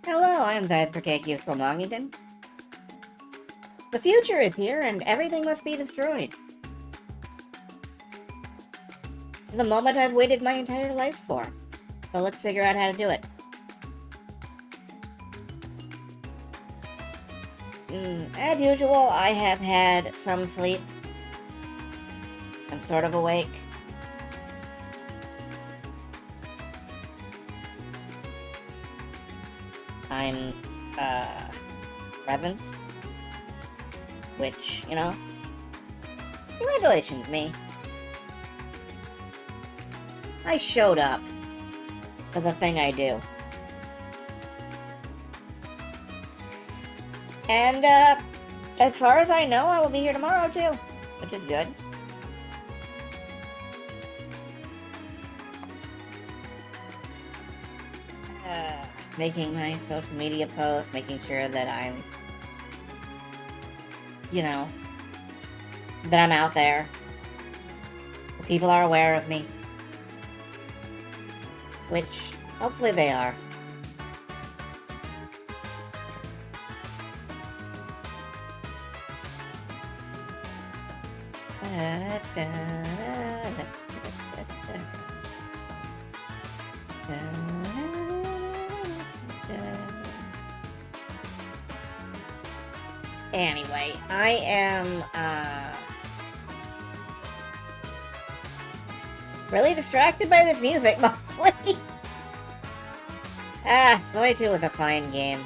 Hello, I am Cake from Longington. The future is here and everything must be destroyed. It's the moment I've waited my entire life for. So let's figure out how to do it. As usual, I have had some sleep. I'm sort of awake. I'm, present. Which, congratulations, me. I showed up for the thing I do. And, as far as I know, I will be here tomorrow, too. Which is good. Making my social media posts, making sure that I'm, that I'm out there. People are aware of me. Which, hopefully they are. Anyway, I am, really distracted by this music, mostly. Zoe 2 was a fine game.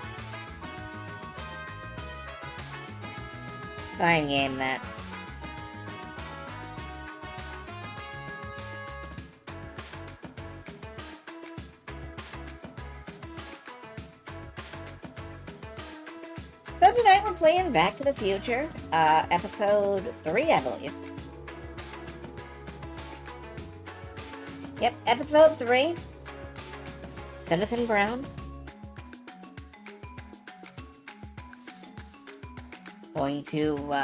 Fine game, that. So tonight we're playing Back to the Future, episode 3, I believe. Yep, episode 3. Citizen Brown. Going to,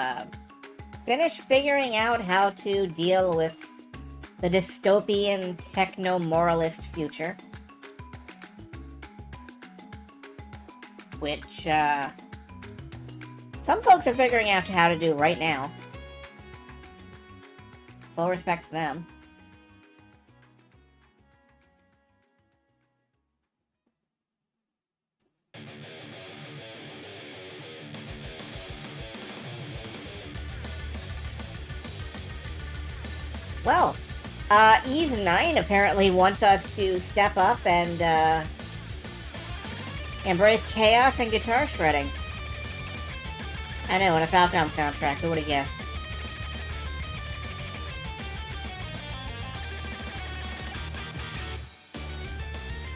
finish figuring out how to deal with the dystopian, techno-moralist future. Which, some folks are figuring out how to do right now. Full respect to them. Well, Ease 9 apparently wants us to step up and, embrace chaos and guitar shredding. I know, in a Falcom soundtrack, who would have guessed?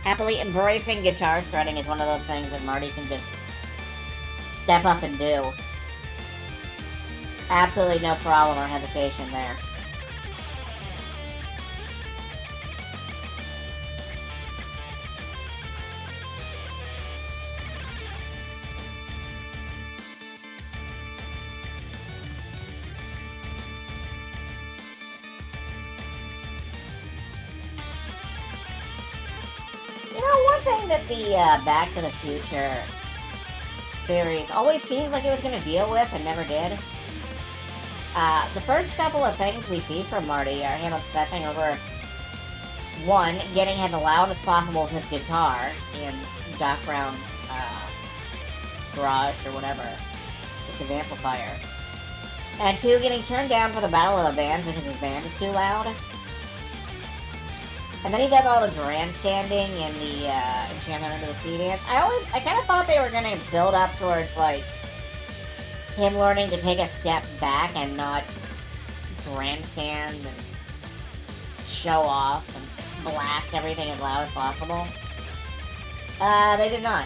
Happily embracing guitar shredding is one of those things that Marty can just step up and do. Absolutely no problem or hesitation there. One thing that the Back to the Future series always seemed like it was going to deal with and never did. The first couple of things we see from Marty are him obsessing over, one, getting as loud as possible with his guitar in Doc Brown's garage or whatever, with his amplifier. And two, getting turned down for the Battle of the Bands because his band is too loud. And then he does all the grandstanding in the Enchantment Under the Sea dance. I kind of thought they were going to build up towards, like, him learning to take a step back and not grandstand and show off and blast everything as loud as possible. They did not.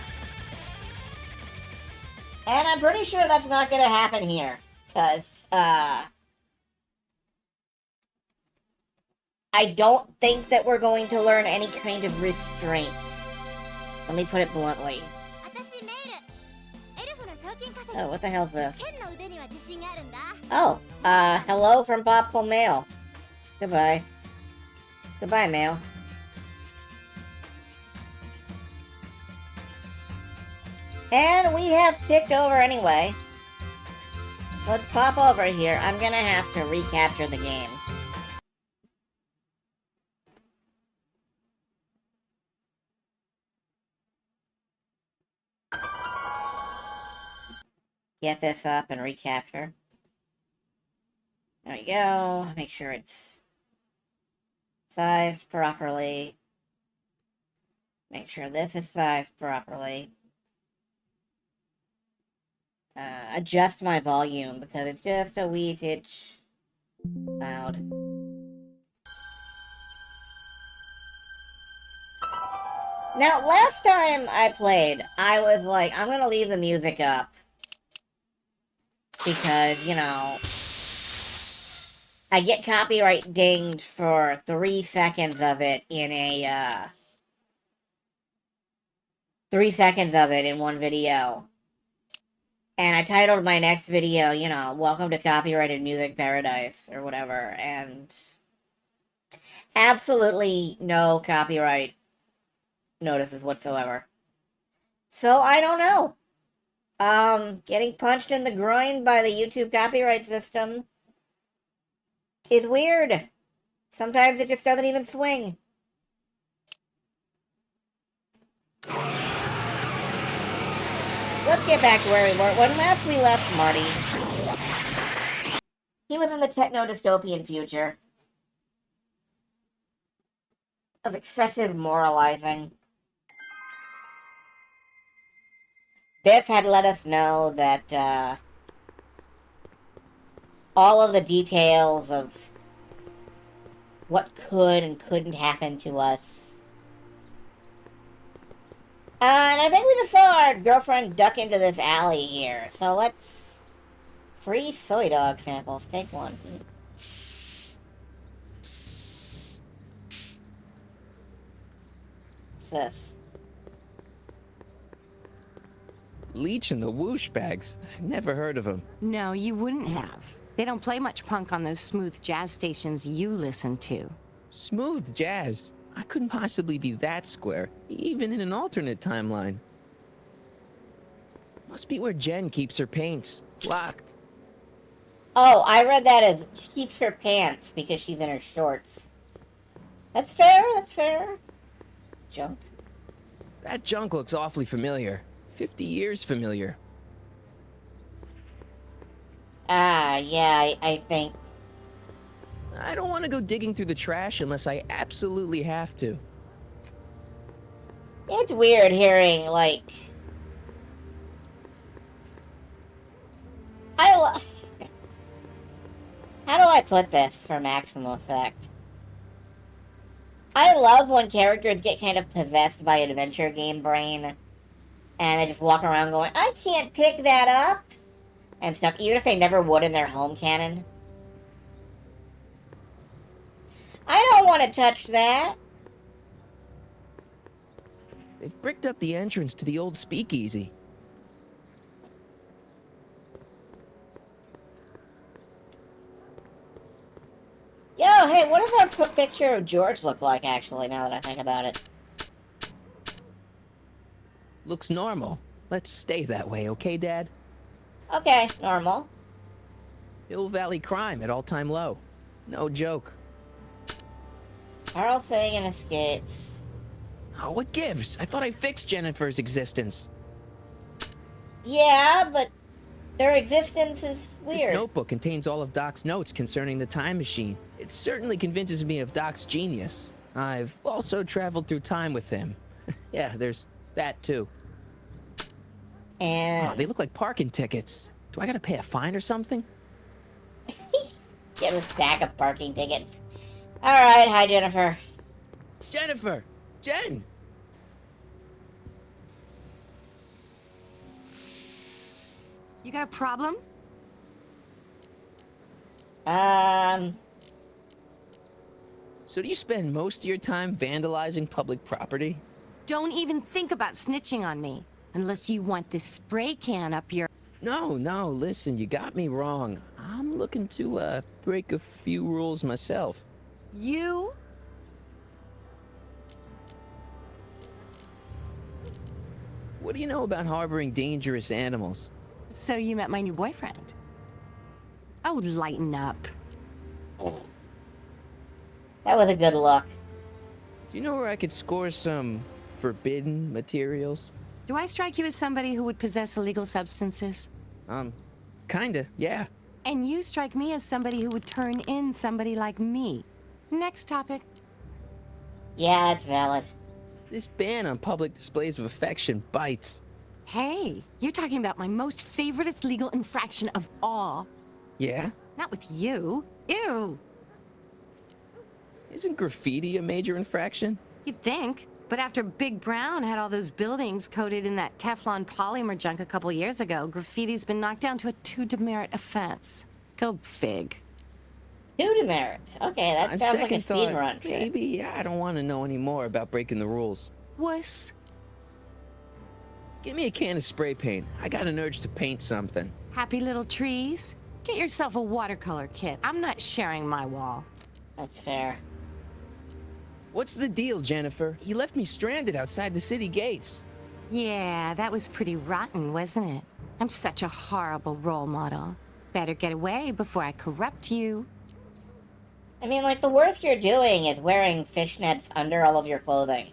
And I'm pretty sure that's not going to happen here. Because, I don't think that we're going to learn any kind of restraint. Let me put it bluntly. Oh, what the hell's this? Oh, hello from Popful Mail. Goodbye. Goodbye, Mail. And we have ticked over anyway. Let's pop over here. I'm gonna have to recapture the game. Get this up and recapture. There we go. Make sure it's sized properly. Make sure this is sized properly. Adjust my volume because it's just a wee titch loud. Now, last time I played, I was like, I'm gonna leave the music up. Because, you know, I get copyright dinged for 3 seconds of it in a, 3 seconds of it in one video. And I titled my next video, you know, Welcome to Copyrighted Music Paradise, or whatever, and absolutely no copyright notices whatsoever. So, I don't know. Getting punched in the groin by the YouTube copyright system is weird. Sometimes it just doesn't even swing. Let's get back to where we were. When last we left Marty, he was in the techno-dystopian future of excessive moralizing. Biff had let us know that, all of the details of what could and couldn't happen to us. And I think we just saw our girlfriend duck into this alley here. So let's... Free soy dog samples. Take one. What's this? Leech and the Whoosh Bags. Never heard of them. No, you wouldn't have. They don't play much punk on those smooth jazz stations you listen to. Smooth jazz. I couldn't possibly be that square, even in an alternate timeline. Must be where Jen keeps her paints. Locked. Oh, I read that as she keeps her pants because she's in her shorts. That's fair, that's fair. Junk. That junk looks awfully familiar. 50 years familiar. Yeah, I think. I don't want to go digging through the trash unless I absolutely have to. It's weird hearing, like... How do I put this for maximum effect? I love when characters get kind of possessed by adventure game brain, and they just walk around going, I can't pick that up! And stuff, even if they never would in their home canon. I don't want to touch that! They've bricked up the entrance to the old speakeasy. Yo, hey, what does our picture of George look like, actually, now that I think about it? Looks normal. Let's stay that way, okay, Dad? Okay, normal. Hill Valley crime at all-time low. No joke. Carl Sagan escapes. Oh, what gives? I thought I fixed Jennifer's existence. Yeah, but their existence is weird. This notebook contains all of Doc's notes concerning the time machine. It certainly convinces me of Doc's genius. I've also traveled through time with him. Yeah, there's that too. And... Oh, they look like parking tickets. Do I gotta pay a fine or something? Get a stack of parking tickets. Alright, hi Jennifer. Jennifer! Jen! You got a problem? So do you spend most of your time vandalizing public property? Don't even think about snitching on me. Unless you want this spray can up your... No, listen, you got me wrong. I'm looking to, break a few rules myself. You? What do you know about harboring dangerous animals? So you met my new boyfriend. Oh, lighten up. That was a good look. Do you know where I could score some forbidden materials? Do I strike you as somebody who would possess illegal substances? Kinda, yeah. And you strike me as somebody who would turn in somebody like me. Next topic. Yeah, that's valid. This ban on public displays of affection bites. Hey, you're talking about my most favoriteest legal infraction of all. Yeah? Not with you. Ew. Isn't graffiti a major infraction? You'd think. But after Big Brown had all those buildings coated in that Teflon polymer junk a couple years ago, graffiti's been knocked down to a 2 demerit offense. Go fig. 2 demerits. Okay, that On sounds like a second thought, speedrun trick. maybe I don't want to know any more about breaking the rules. Wuss. Give me a can of spray paint. I got an urge to paint something. Happy little trees? Get yourself a watercolor kit. I'm not sharing my wall. That's fair. What's the deal, Jennifer? You left me stranded outside the city gates. Yeah, that was pretty rotten, wasn't it? I'm such a horrible role model. Better get away before I corrupt you. I mean, like, the worst you're doing is wearing fishnets under all of your clothing.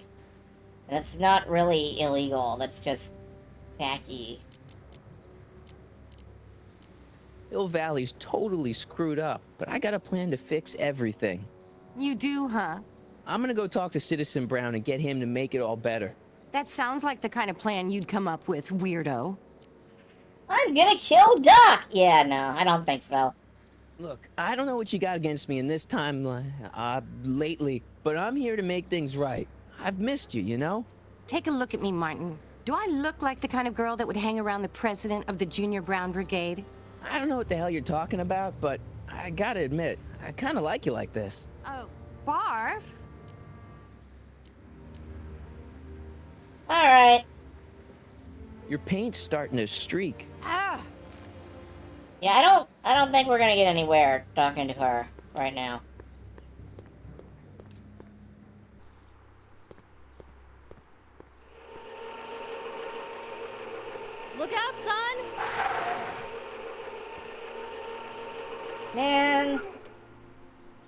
That's not really illegal, that's just tacky. Hill Valley's totally screwed up, but I got a plan to fix everything. You do, huh? I'm gonna go talk to Citizen Brown and get him to make it all better. That sounds like the kind of plan you'd come up with, weirdo. I'm gonna kill Duck! Yeah, no, I don't think so. Look, I don't know what you got against me in this time, lately, but I'm here to make things right. I've missed you, you know? Take a look at me, Martin. Do I look like the kind of girl that would hang around the president of the Junior Brown Brigade? I don't know what the hell you're talking about, but I gotta admit, I kinda like you like this. Oh, barf? Alright. Your paint's starting to streak. Ah! Yeah, I don't think we're gonna get anywhere talking to her right now. Look out, son! Man,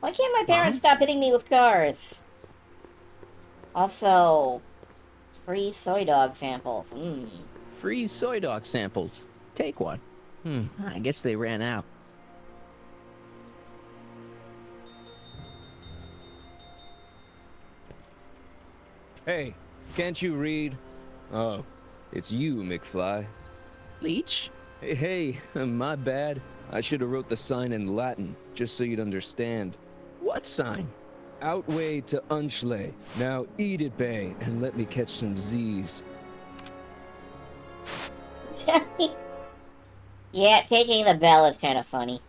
why can't my parents stop hitting me with cars? Also, free soy dog samples. Free soy dog samples. Take one. I guess they ran out. Hey, can't you read? Oh, it's you, McFly. Leech? Hey, my bad. I should have wrote the sign in Latin, just so you'd understand. What sign? Outway to Unchley. Now eat it, Bay, and let me catch some Z's. Yeah, taking the bell is kind of funny.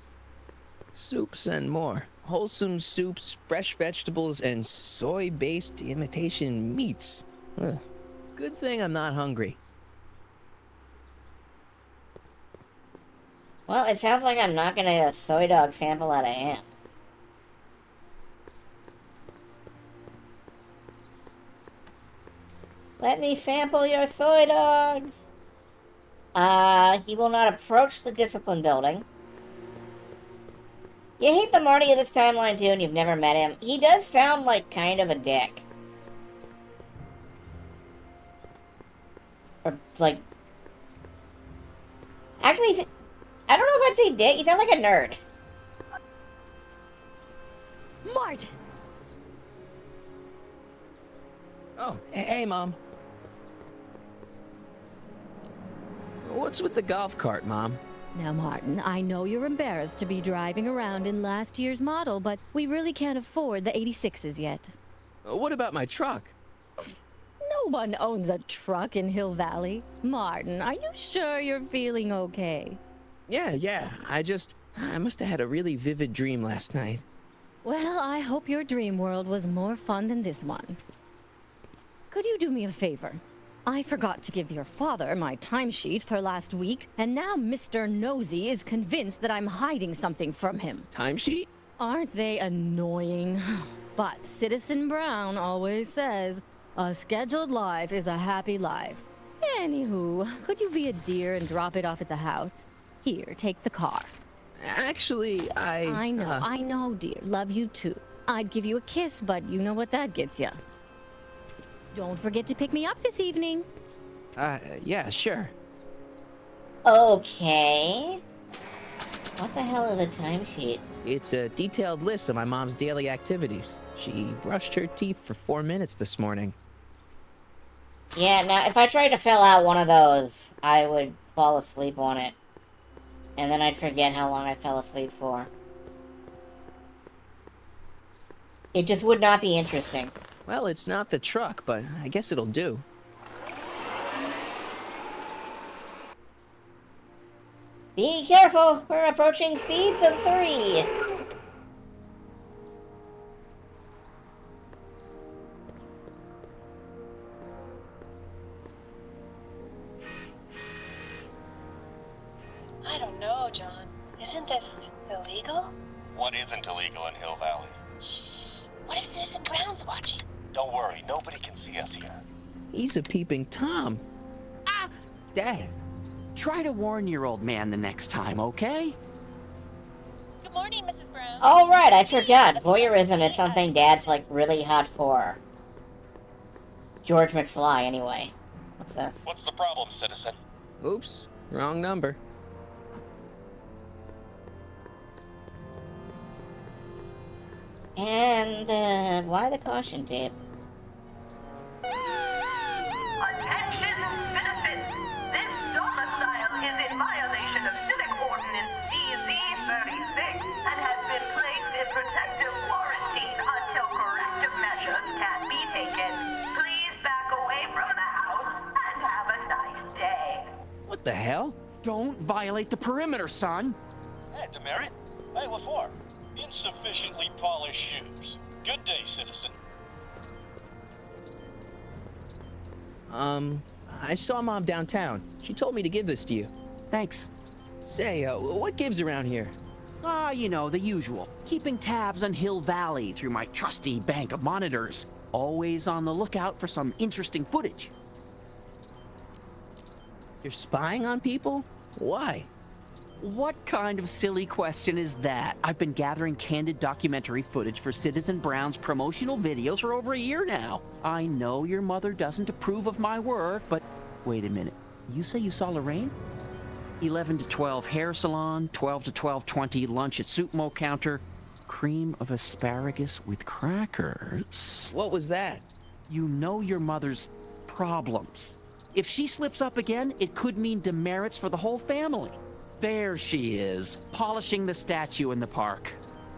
Soups and more. Wholesome soups, fresh vegetables, and soy-based imitation meats. Ugh. Good thing I'm not hungry. Well, it sounds like I'm not gonna get a soy dog sample out of him. Let me sample your soy dogs! He will not approach the discipline building. You hate the Marty of this timeline too, and you've never met him. He does sound like kind of a dick. Or, like... Actually, I don't know if I'd say dick. He sounds like a nerd. Martin! Oh, hey, Mom. What's with the golf cart, Mom? Now, Martin, I know you're embarrassed to be driving around in last year's model, but we really can't afford the 86s yet. What about my truck? No one owns a truck in Hill Valley. Martin, are you sure you're feeling okay? Yeah. I must have had a really vivid dream last night. Well, I hope your dream world was more fun than this one. Could you do me a favor? I forgot to give your father my timesheet for last week, and now Mr. Nosy is convinced that I'm hiding something from him. Timesheet? Aren't they annoying? But Citizen Brown always says, a scheduled life is a happy life. Anywho, could you be a dear and drop it off at the house? Here, take the car. Actually, I know, dear. Love you too. I'd give you a kiss, but you know what that gets ya. Don't forget to pick me up this evening. Yeah, sure. Okay. What the hell is a timesheet? It's a detailed list of my mom's daily activities. She brushed her teeth for 4 minutes this morning. Yeah, now, if I tried to fill out one of those, I would fall asleep on it. And then I'd forget how long I fell asleep for. It just would not be interesting. Well, it's not the truck, but I guess it'll do. Be careful! We're approaching speeds of 3! I don't know, John. Isn't this illegal? What isn't illegal in Hill Valley? Shh. What if Citizen Brown's watching? Don't worry, nobody can see us here. He's a peeping Tom. Ah! Dad, try to warn your old man the next time, okay? Good morning, Mrs. Brown. Oh right, I forgot. Voyeurism is something Dad's like really hot for. George McFly, anyway. What's this? What's the problem, citizen? Oops, wrong number. And, why the caution tape? Attention citizens! This domicile is in violation of Civic Ordinance DZ-36 and has been placed in protective quarantine until corrective measures can be taken. Please back away from the house and have a nice day. What the hell? Don't violate the perimeter, son. Hey, demerit. Hey, LaFleur. Insufficiently polished shoes. Good day, citizen. I saw Mom downtown. She told me to give this to you. Thanks. Say, what gives around here? Ah, you know, the usual. Keeping tabs on Hill Valley through my trusty bank of monitors. Always on the lookout for some interesting footage. You're spying on people? Why? What kind of silly question is that? I've been gathering candid documentary footage for Citizen Brown's promotional videos for over a year now. I know your mother doesn't approve of my work, but wait a minute. You say you saw Lorraine? 11 to 12 hair salon, 12 to 12:20 lunch at soup mo counter, cream of asparagus with crackers. What was that? You know your mother's problems. If she slips up again, it could mean demerits for the whole family. There she is, polishing the statue in the park.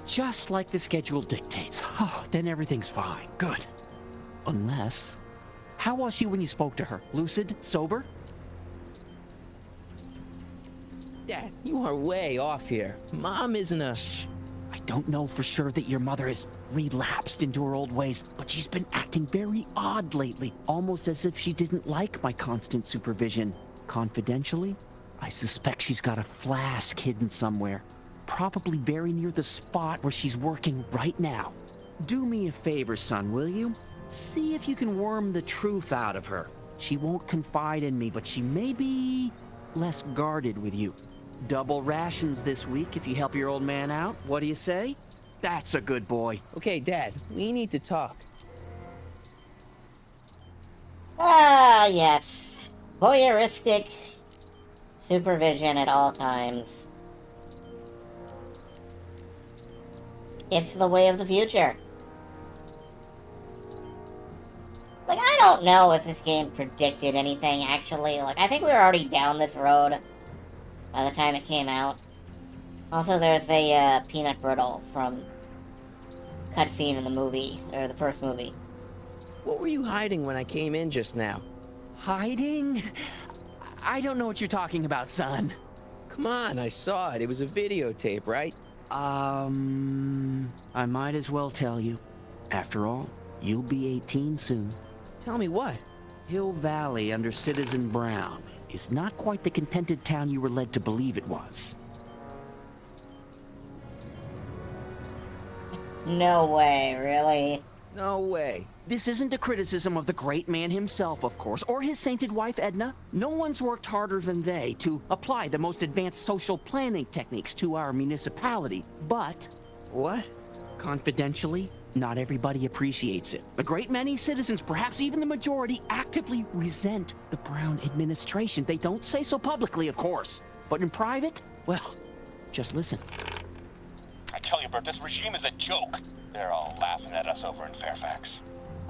Just like the schedule dictates. Oh, then everything's fine. Good. Unless... How was she when you spoke to her? Lucid? Sober? Dad, you are way off here. Mom isn't a... Shh. I don't know for sure that your mother has relapsed into her old ways, but she's been acting very odd lately, almost as if she didn't like my constant supervision. Confidentially, I suspect she's got a flask hidden somewhere, probably very near the spot where she's working right now. Do me a favor, son, will you? See if you can worm the truth out of her. She won't confide in me, but she may be less guarded with you. Double rations this week if you help your old man out. What do you say? That's a good boy. Okay, Dad, we need to talk. Ah, yes. Voyeuristic supervision at all times. It's the way of the future. Like, I don't know if this game predicted anything, actually. Like, I think we were already down this road by the time it came out. Also, there's a, peanut brittle from cutscene in the movie, or the first movie. What were you hiding when I came in just now? Hiding? I don't know what you're talking about, son. Come on, I saw it. It was a videotape, right? I might as well tell you. After all, you'll be 18 soon. Tell me what? Hill Valley under Citizen Brown is not quite the contented town you were led to believe it was. No way, really? No way. This isn't a criticism of the great man himself, of course, or his sainted wife, Edna. No one's worked harder than they to apply the most advanced social planning techniques to our municipality. But, What? confidentially, not everybody appreciates it. A great many citizens, perhaps even the majority, actively resent the Brown administration. They don't say so publicly, of course. But in private, well, just listen. I tell you, Bert, this regime is a joke. They're all laughing at us over in Fairfax.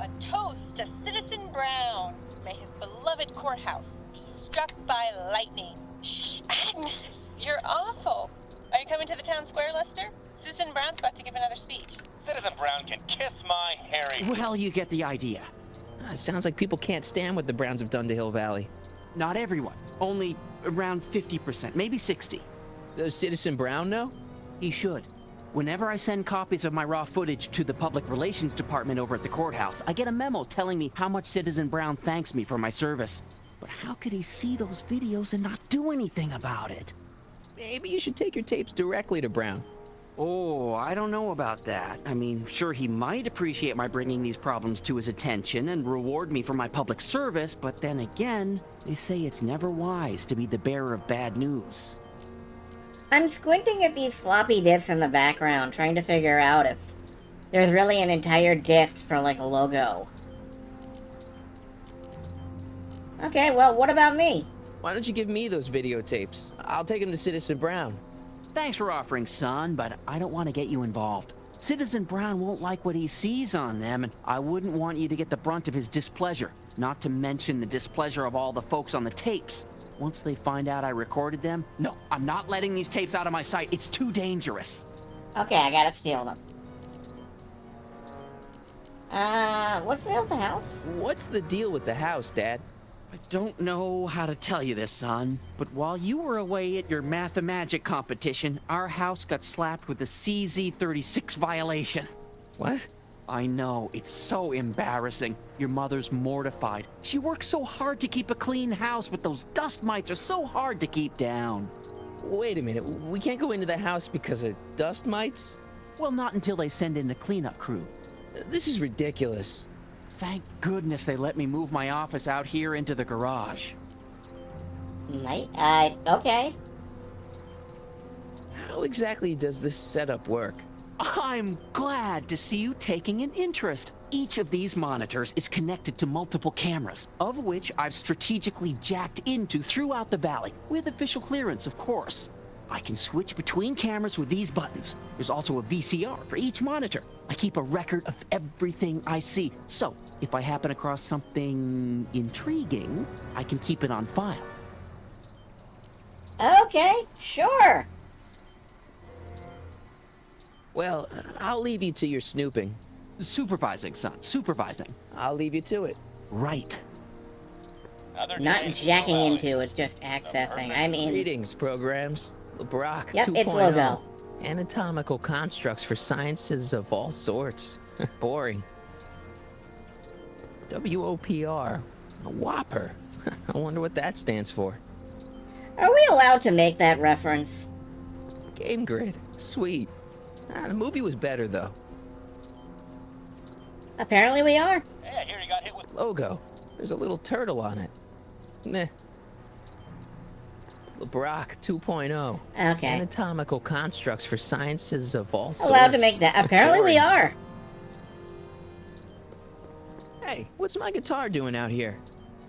A toast to Citizen Brown. May his beloved courthouse be struck by lightning. Shh, Agnes, you're awful. Are you coming to the town square, Lester? Citizen Brown's about to give another speech. Citizen Brown can kiss my hairy... Well, you get the idea. It sounds like people can't stand what the Browns have done to Hill Valley. Not everyone. Only around 50%, maybe 60. Does Citizen Brown know? He should. Whenever I send copies of my raw footage to the Public Relations Department over at the courthouse, I get a memo telling me how much Citizen Brown thanks me for my service. But how could he see those videos and not do anything about it? Maybe you should take your tapes directly to Brown. Oh, I don't know about that. I mean, sure, he might appreciate my bringing these problems to his attention and reward me for my public service, but then again, they say it's never wise to be the bearer of bad news. I'm squinting at these floppy disks in the background, trying to figure out if there's really an entire disk for, like, a logo. Okay, well, what about me? Why don't you give me those videotapes? I'll take them to Citizen Brown. Thanks for offering, son, but I don't want to get you involved. Citizen Brown won't like what he sees on them, and I wouldn't want you to get the brunt of his displeasure, not to mention the displeasure of all the folks on the tapes. Once they find out I recorded them, no, I'm not letting these tapes out of my sight. It's too dangerous. Okay, I gotta steal them. What's the deal with the house? What's the deal with the house, Dad? I don't know how to tell you this, son, but while you were away at your Math-O-Magic competition, our house got slapped with a CZ36 violation. What? I know, it's so embarrassing. Your mother's mortified. She works so hard to keep a clean house, but those dust mites are so hard to keep down. Wait a minute, we can't go into the house because of dust mites? Well, not until they send in the cleanup crew. This is ridiculous. Thank goodness they let me move my office out here into the garage. Okay. How exactly does this setup work? I'm glad to see you taking an interest. Each of these monitors is connected to multiple cameras, of which I've strategically jacked into throughout the valley, with official clearance, of course. I can switch between cameras with these buttons. There's also a VCR for each monitor. I keep a record of everything I see, so if I happen across something intriguing, I can keep it on file. Okay, sure. Well, I'll leave you to your snooping. Supervising, son, supervising. I'll leave you to it. Right. Another Not day in jacking Hill Valley. into, it's just accessing. I mean, Greetings, programs. Brock Yep, 2.0. it's logo. Anatomical constructs for sciences of all sorts. Boring. WOPR. A Whopper. I wonder what that stands for. are we allowed to make that reference? Game Grid. Sweet. The movie was better, though. Apparently we are. Yeah, here he got hit with... Logo. There's a little turtle on it. Meh. Brock 2.0. Okay. Anatomical constructs for sciences of all sorts. Allowed to make that. Apparently we Boring. are. Hey, what's my guitar doing out here?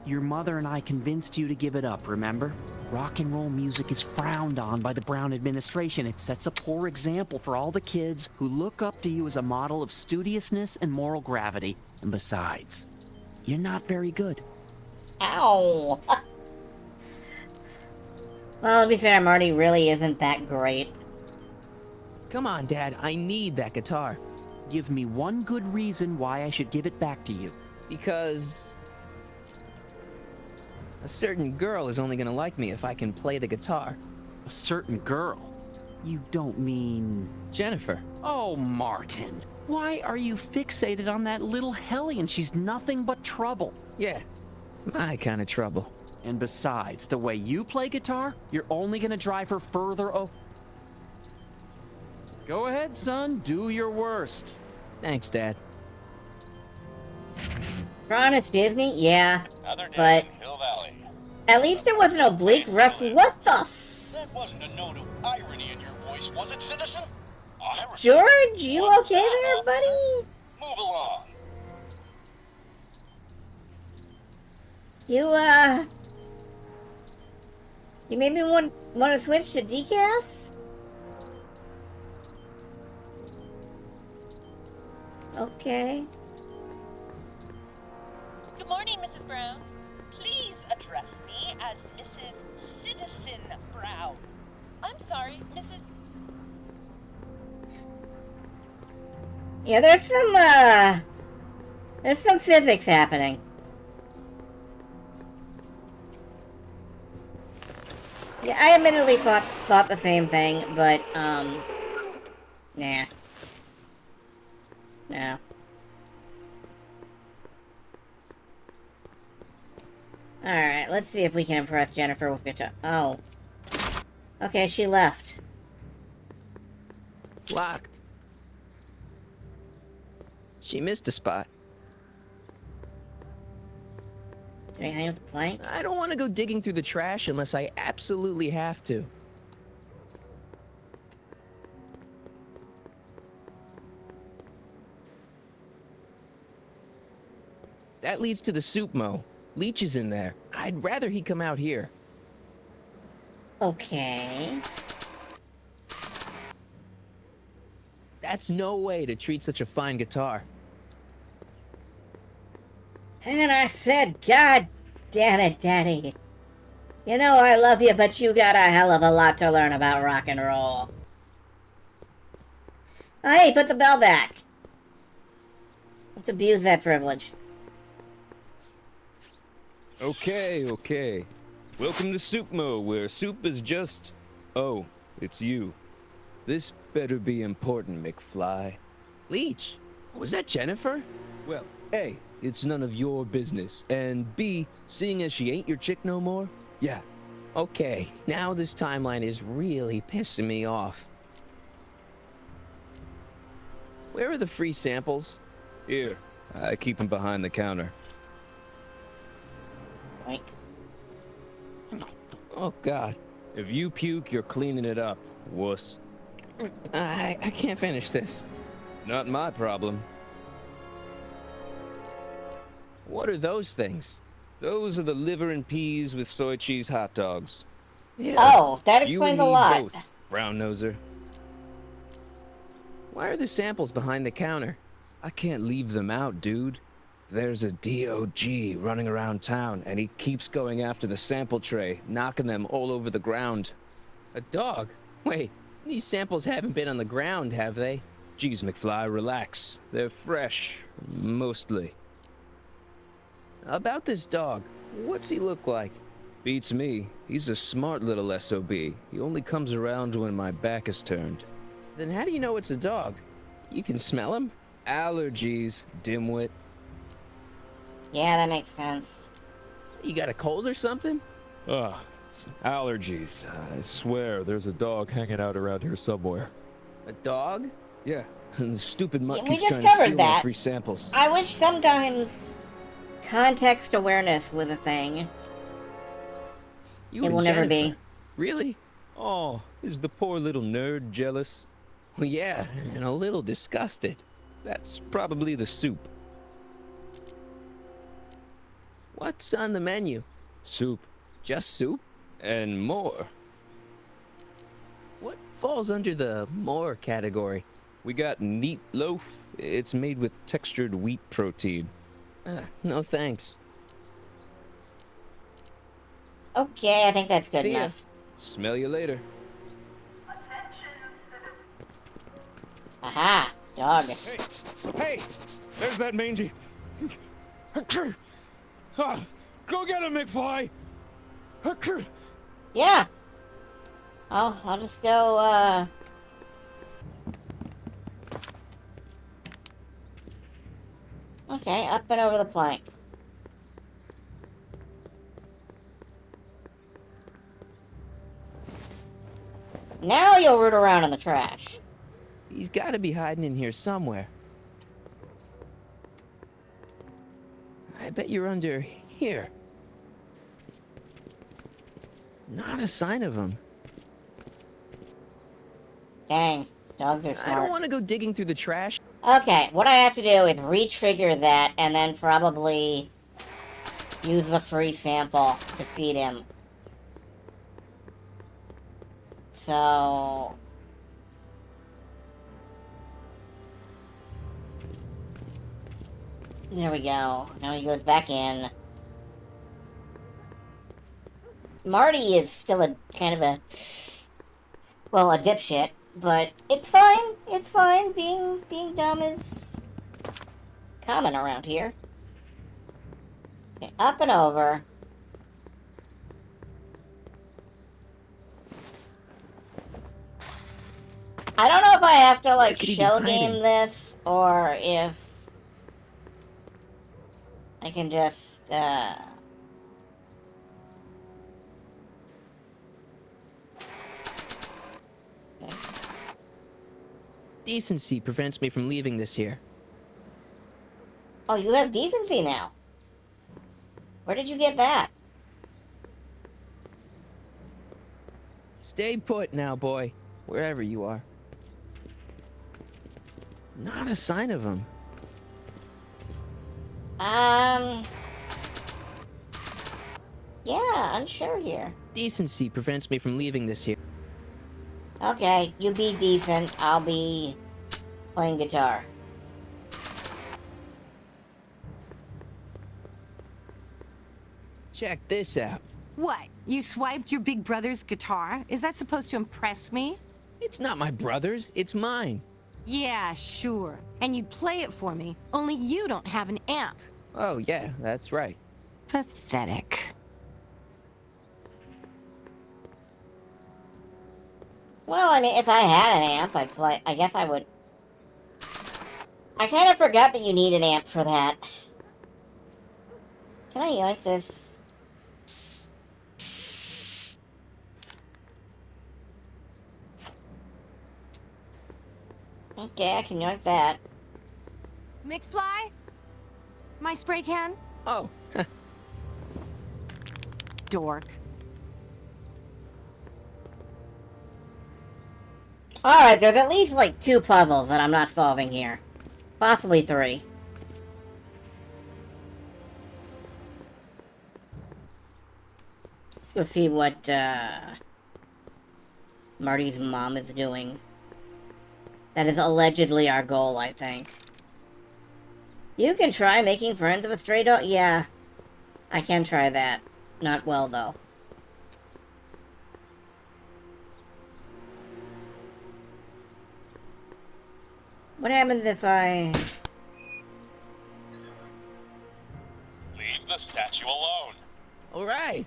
Your mother and I convinced you to give it up, remember? Rock and roll music is frowned on by the Brown administration. It sets a poor example for all the kids who look up to you as a model of studiousness and moral gravity. And besides, you're not very good. Ow. Well, to be fair, Marty really isn't that great. Come on, Dad, I need that guitar. Give me one good reason why I should give it back to you. Because a certain girl is only gonna like me if I can play the guitar. A certain girl. You don't mean... Jennifer. Oh, Martin. Why are you fixated on that little hellion? She's nothing but trouble. Yeah, my kind of trouble. And besides, the way you play guitar, you're only gonna drive her further Go ahead, son. Do your worst. Thanks, Dad. For honest Disney, yeah. Another day But in Hill Valley. at least there was no bleak rough. What the That wasn't a note of irony in your voice, was it, citizen? I respect George, you What's okay that, there, officer? buddy? Move along. You maybe want to switch to decaf? Okay. Good morning, Mrs. Brown. Please address me as Mrs. Citizen Brown. I'm sorry, Mrs. Yeah, there's some physics happening. Yeah, I admittedly thought the same thing, but, nah. No. Alright, let's see if we can impress Jennifer with guitar. Oh. Okay, she left. Locked. She missed a spot. Anything with the plank? I don't want to go digging through the trash unless I absolutely have to. That leads to the soup mo. Leech is in there. I'd rather he come out here. Okay. That's no way to treat such a fine guitar. And I said, God damn it, Daddy. You know I love you, but you got a hell of a lot to learn about rock and roll. Oh, hey, put the bell back. Let's abuse that privilege. Okay. Welcome to Soup Mo, where soup is just... Oh, it's you. This better be important, McFly. Leech, was that Jennifer? Well, A, it's none of your business, and B, seeing as she ain't your chick no more, yeah. Okay, now this timeline is really pissing me off. Where are the free samples? Here, I keep them behind the counter. Like, Oh, God. If you puke, you're cleaning it up, wuss. I can't finish this. Not my problem. What are those things? Those are the liver and peas with soy cheese hot dogs. Yeah. oh, that You explains and a me lot. both, brown noser. Why are the samples behind the counter? I can't leave them out, dude. There's a DOG running around town, and he keeps going after the sample tray, knocking them all over the ground. A dog? Wait, these samples haven't been on the ground, have they? Geez, McFly, relax. They're fresh, mostly. About this dog, what's he look like? Beats me. He's a smart little SOB. He only comes around when my back is turned. Then how do you know it's a dog? You can smell him? Allergies, dimwit. Yeah, that makes sense. You got a cold or something? Ugh, it's allergies. I swear there's a dog hanging out around here somewhere. A dog? Yeah, and the stupid mutt Yeah, we keeps just trying to covered steal my that. free samples. I wish sometimes context awareness was a thing. You It and will never Jennifer. be. Really? Oh, is the poor little nerd jealous? Well, yeah, and a little disgusted. That's probably the soup. What's on the menu? Soup. Just soup? And more. What falls under the more category? We got neat loaf. It's made with textured wheat protein. No thanks. Okay, I think that's good See ya. enough. Smell you later. Aha, dog. Hey, there's that mangy. Go get him, McFly. Yeah. I'll just go, Okay, up and over the plank. Now you'll root around in the trash. He's got to be hiding in here somewhere. bet you're under here. Not a sign of him. Dang, dogs are I smart. don't want to go digging through the trash. Okay, what I have to do is re-trigger that and then probably use the free sample to feed him. So... there we go. Now he goes back in. Marty is still a kind of a... well, a dipshit. But it's fine. It's fine. Being dumb is common around here. Okay, up and over. I don't know if I have to, like, could he be shell hiding? game this, or if I can just, okay. Decency prevents me from leaving this here. Oh, you have decency now. Where did you get that? Stay put now, boy. Wherever you are. Not a sign of him. Yeah, unsure here. Decency prevents me from leaving this here. Okay, you be decent, I'll be playing guitar. Check this out. What? You swiped your big brother's guitar? Is that supposed to impress me? It's not my brother's, it's mine. Yeah, sure. And you'd play it for me, only you don't have an amp. Oh yeah, that's right. Pathetic. Well, I mean, if I had an amp, I'd play. I guess I would. I kind of forgot that you need an amp for that. Can I yoink this? Okay, I can yoink that. McFly? My spray can? Oh, Dork. Alright, there's at least like 2 puzzles that I'm not solving here. Possibly 3. Let's go see what Marty's mom is doing. That is allegedly our goal, I think. You can try making friends with a stray dog. Yeah, I can try that. Not well, though. What happens if I... Leave the statue alone. alright.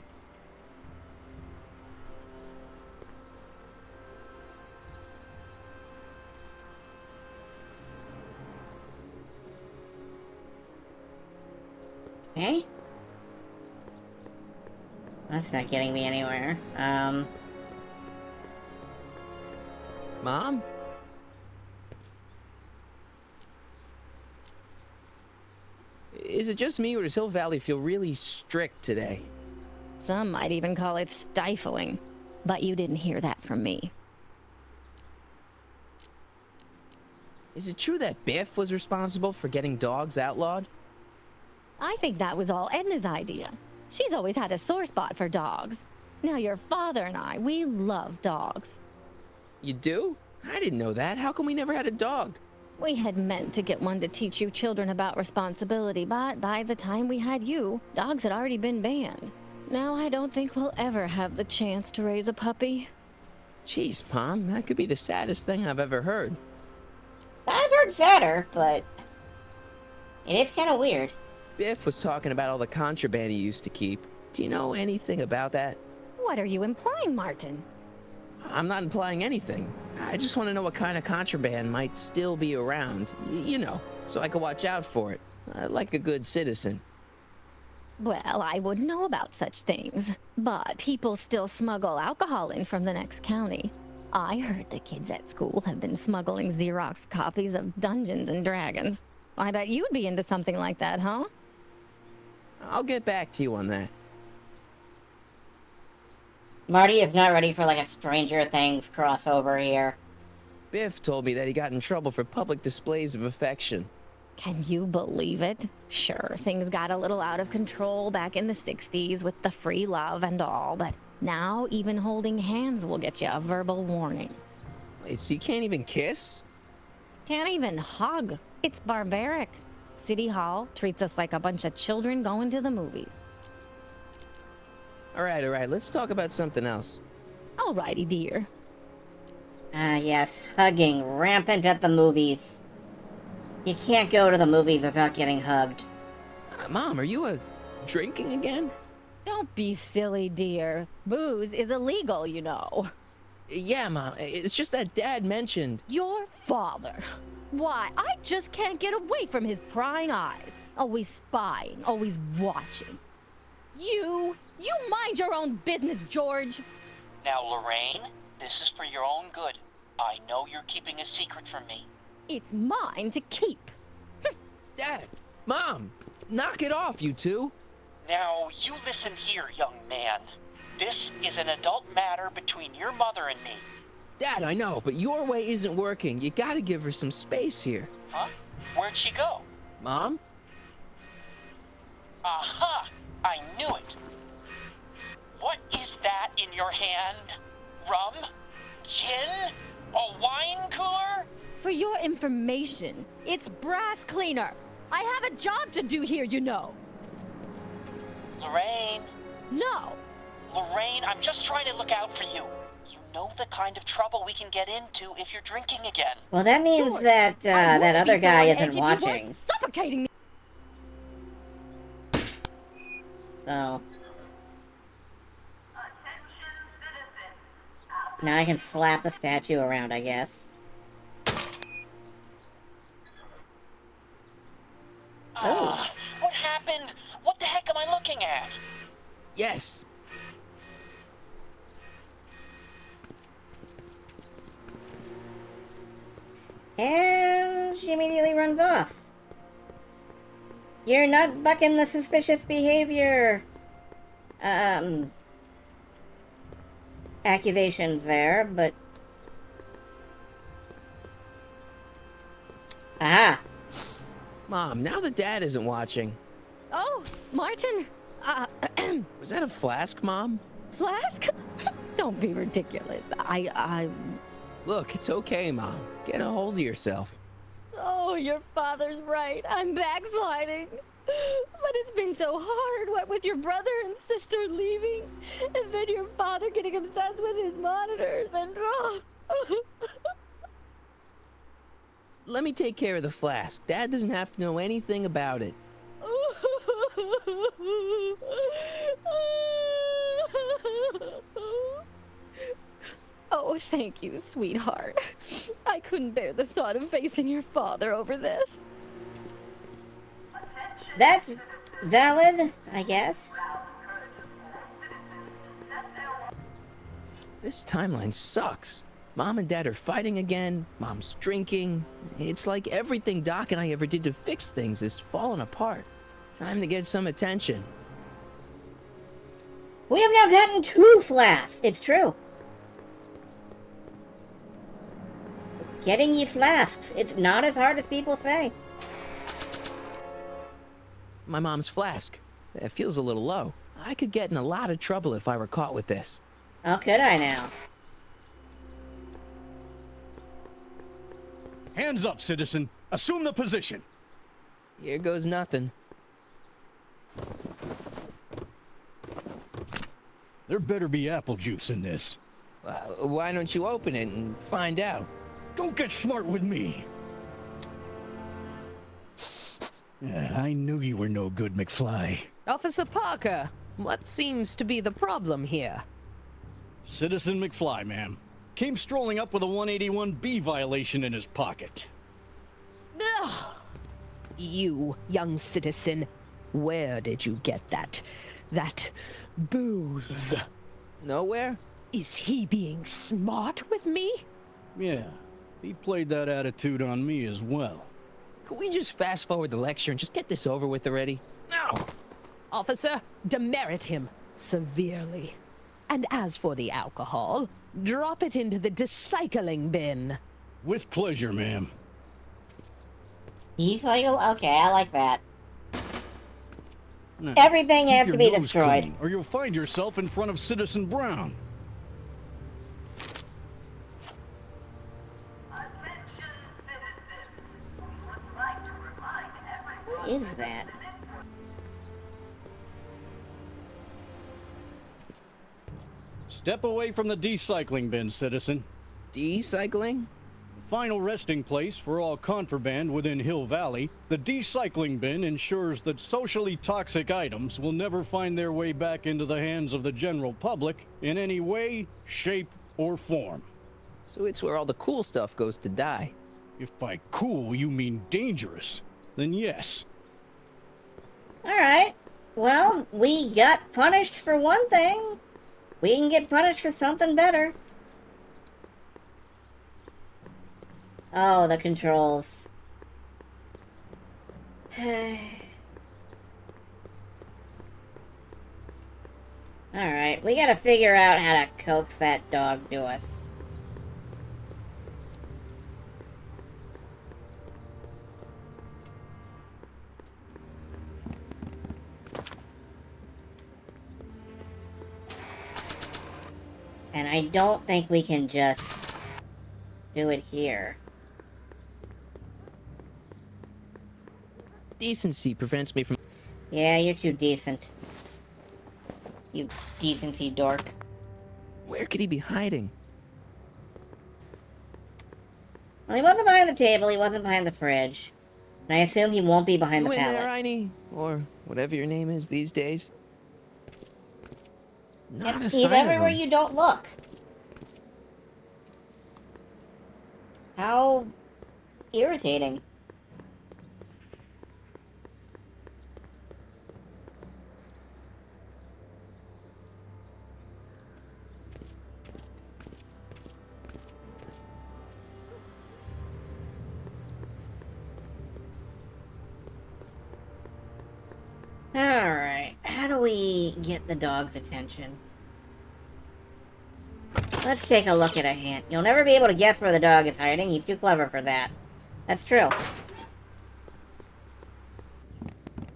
Okay. That's not getting me anywhere. Mom? Is it just me, or does Hill Valley feel really strict today? Some might even call it stifling. But you didn't hear that from me. Is it true that Biff was responsible for getting dogs outlawed? I think that was all Edna's idea. She's always had a sore spot for dogs. Now your father and I, we love dogs. You do? I didn't know that. How come we never had a dog? We had meant to get one to teach you children about responsibility, but by the time we had you, dogs had already been banned. Now I don't think we'll ever have the chance to raise a puppy. Jeez, Mom, that could be the saddest thing I've ever heard. I've heard sadder, but... it is kind of weird. Biff was talking about all the contraband he used to keep. Do you know anything about that? What are you implying, Martin? I'm not implying anything. I just want to know what kind of contraband might still be around. You know, so I can watch out for it. Like a good citizen. Well, I wouldn't know about such things. But people still smuggle alcohol in from the next county. I heard the kids at school have been smuggling Xerox copies of Dungeons and Dragons. I bet you'd be into something like that, huh? I'll get back to you on that. Marty is not ready for like a Stranger Things crossover here. Biff told me that he got in trouble for public displays of affection. Can you believe it? Sure, things got a little out of control back in the 60s with the free love and all, but now even holding hands will get you a verbal warning. Wait, so you can't even kiss? Can't even hug. It's barbaric. City Hall treats us like a bunch of children going to the movies. All right, let's talk about something else. Alrighty, dear. Ah, yes, hugging rampant at the movies. You can't go to the movies without getting hugged. Mom, are you drinking again? Don't be silly, dear. Booze is illegal, you know. Yeah, Mom, it's just that Dad mentioned... Your father. Why, I just can't get away from his prying eyes. Always spying, always watching. You mind your own business, George. Now, Lorraine, this is for your own good. I know you're keeping a secret from me. It's mine to keep. Dad! Mom! Knock it off, you two! Now, you listen here, young man. This is an adult matter between your mother and me. Dad, I know, but your way isn't working. You gotta give her some space here. Huh? Where'd she go? Mom? Aha! I knew it. What is that in your hand? Rum? Gin? A wine cooler? For your information, it's brass cleaner. I have a job to do here, you know. Lorraine. No. Lorraine, I'm just trying to look out for you. You know the kind of trouble we can get into if you're drinking again. Well, that means George, that that other guy isn't if you watching. weren't suffocating me. So now I can slap the statue around, I guess. What happened? What the heck am I looking at? Yes! And she immediately runs off. You're not bucking the suspicious behavior, accusations there, but... Aha! Mom, now that Dad isn't watching... Oh, Martin. Was that a flask, Mom? Flask? Don't be ridiculous. Look, it's okay, Mom. Get a hold of yourself. Oh, your father's right. I'm backsliding. But it's been so hard, what with your brother and sister leaving, and then your father getting obsessed with his monitors, and Let me take care of the flask. Dad doesn't have to know anything about it. Oh, thank you, sweetheart. I couldn't bear the thought of facing your father over this. That's valid, I guess. This timeline sucks. Mom and Dad are fighting again. Mom's drinking. It's like everything Doc and I ever did to fix things is falling apart. Time to get some attention. We have now gotten 2 flasks. It's true. Getting ye flasks. It's not as hard as people say. My mom's flask. It feels a little low. I could get in a lot of trouble if I were caught with this. Oh, could I now? Hands up, citizen. Assume the position. Here goes nothing. There better be apple juice in this. Why don't you open it and find out? Don't get smart with me. I knew you were no good, McFly. Officer Parker, what seems to be the problem here? Citizen McFly, ma'am. Came strolling up with a 181B violation in his pocket. Ugh. You, young citizen, where did you get that booze? Nowhere? Is he being smart with me? Yeah, he played that attitude on me as well. Could we just fast forward the lecture and just get this over with already? No! Officer, demerit him severely. And as for the alcohol, drop it into the recycling bin. With pleasure, ma'am. Recycle? Okay, I like that. Now, Everything keep has your to be nose destroyed. clean, or you'll find yourself in front of Citizen Brown. Attention citizens. We would like to remind everyone What is that? Step away from the decycling bin, citizen. Decycling? Final resting place for all contraband within Hill Valley, the decycling bin ensures that socially toxic items will never find their way back into the hands of the general public in any way, shape, or form. So it's where all the cool stuff goes to die. If by cool you mean dangerous, then yes. Alright. Well, we got punished for one thing. We can get punished for something better. Oh, the controls. Alright, we gotta figure out how to coax that dog to us. And I don't think we can just do it here. Decency prevents me from... Yeah, you're too decent. You decency dork. Where could he be hiding? Well, he wasn't behind the table, he wasn't behind the fridge. And I assume he won't be behind You the in pallet. there, Heine? Or whatever your name is these days? Not a He's sign everywhere of him. you don't look. How irritating. Alright, how do we get the dog's attention? Let's take a look at a hint. You'll never be able to guess where the dog is hiding. He's too clever for that. That's true.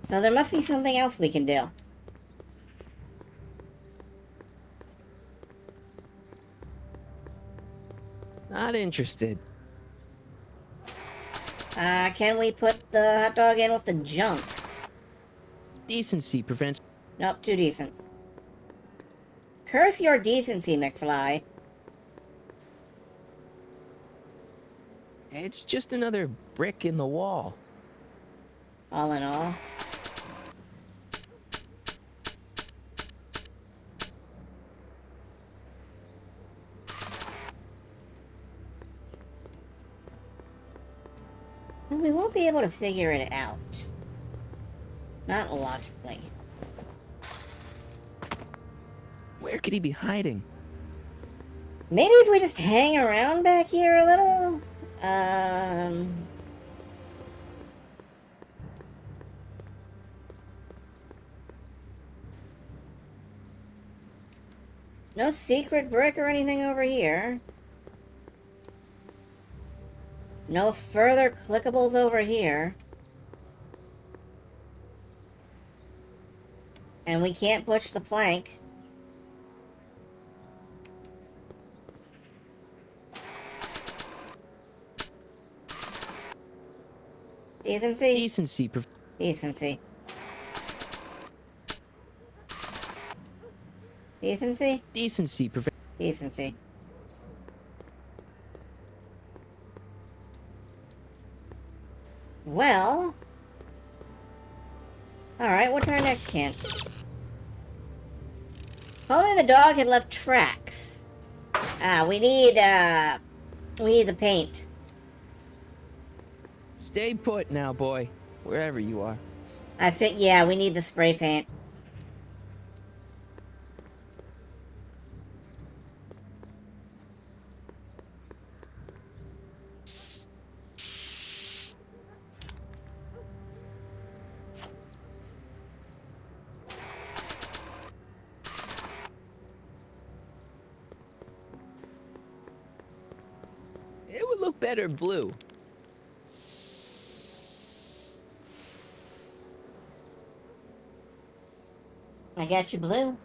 So there must be something else we can do. Not interested. Can we put the hot dog in with the junk? Decency prevents... Nope, too decent. Curse your decency, McFly. It's just another brick in the wall. All in all. And we won't be able to figure it out. Not logically. Where could he be hiding? Maybe if we just hang around back here a little? No secret brick or anything over here. No further clickables over here. And we can't push the plank. Decency? Decency. Decency. Decency? Decency. Decency. Well... Alright, what's our next hint? If only the dog had left tracks. We need the paint. Stay put now, boy. Wherever you are. I think, yeah, we need the spray paint. It would look better blue. I got you, Blue.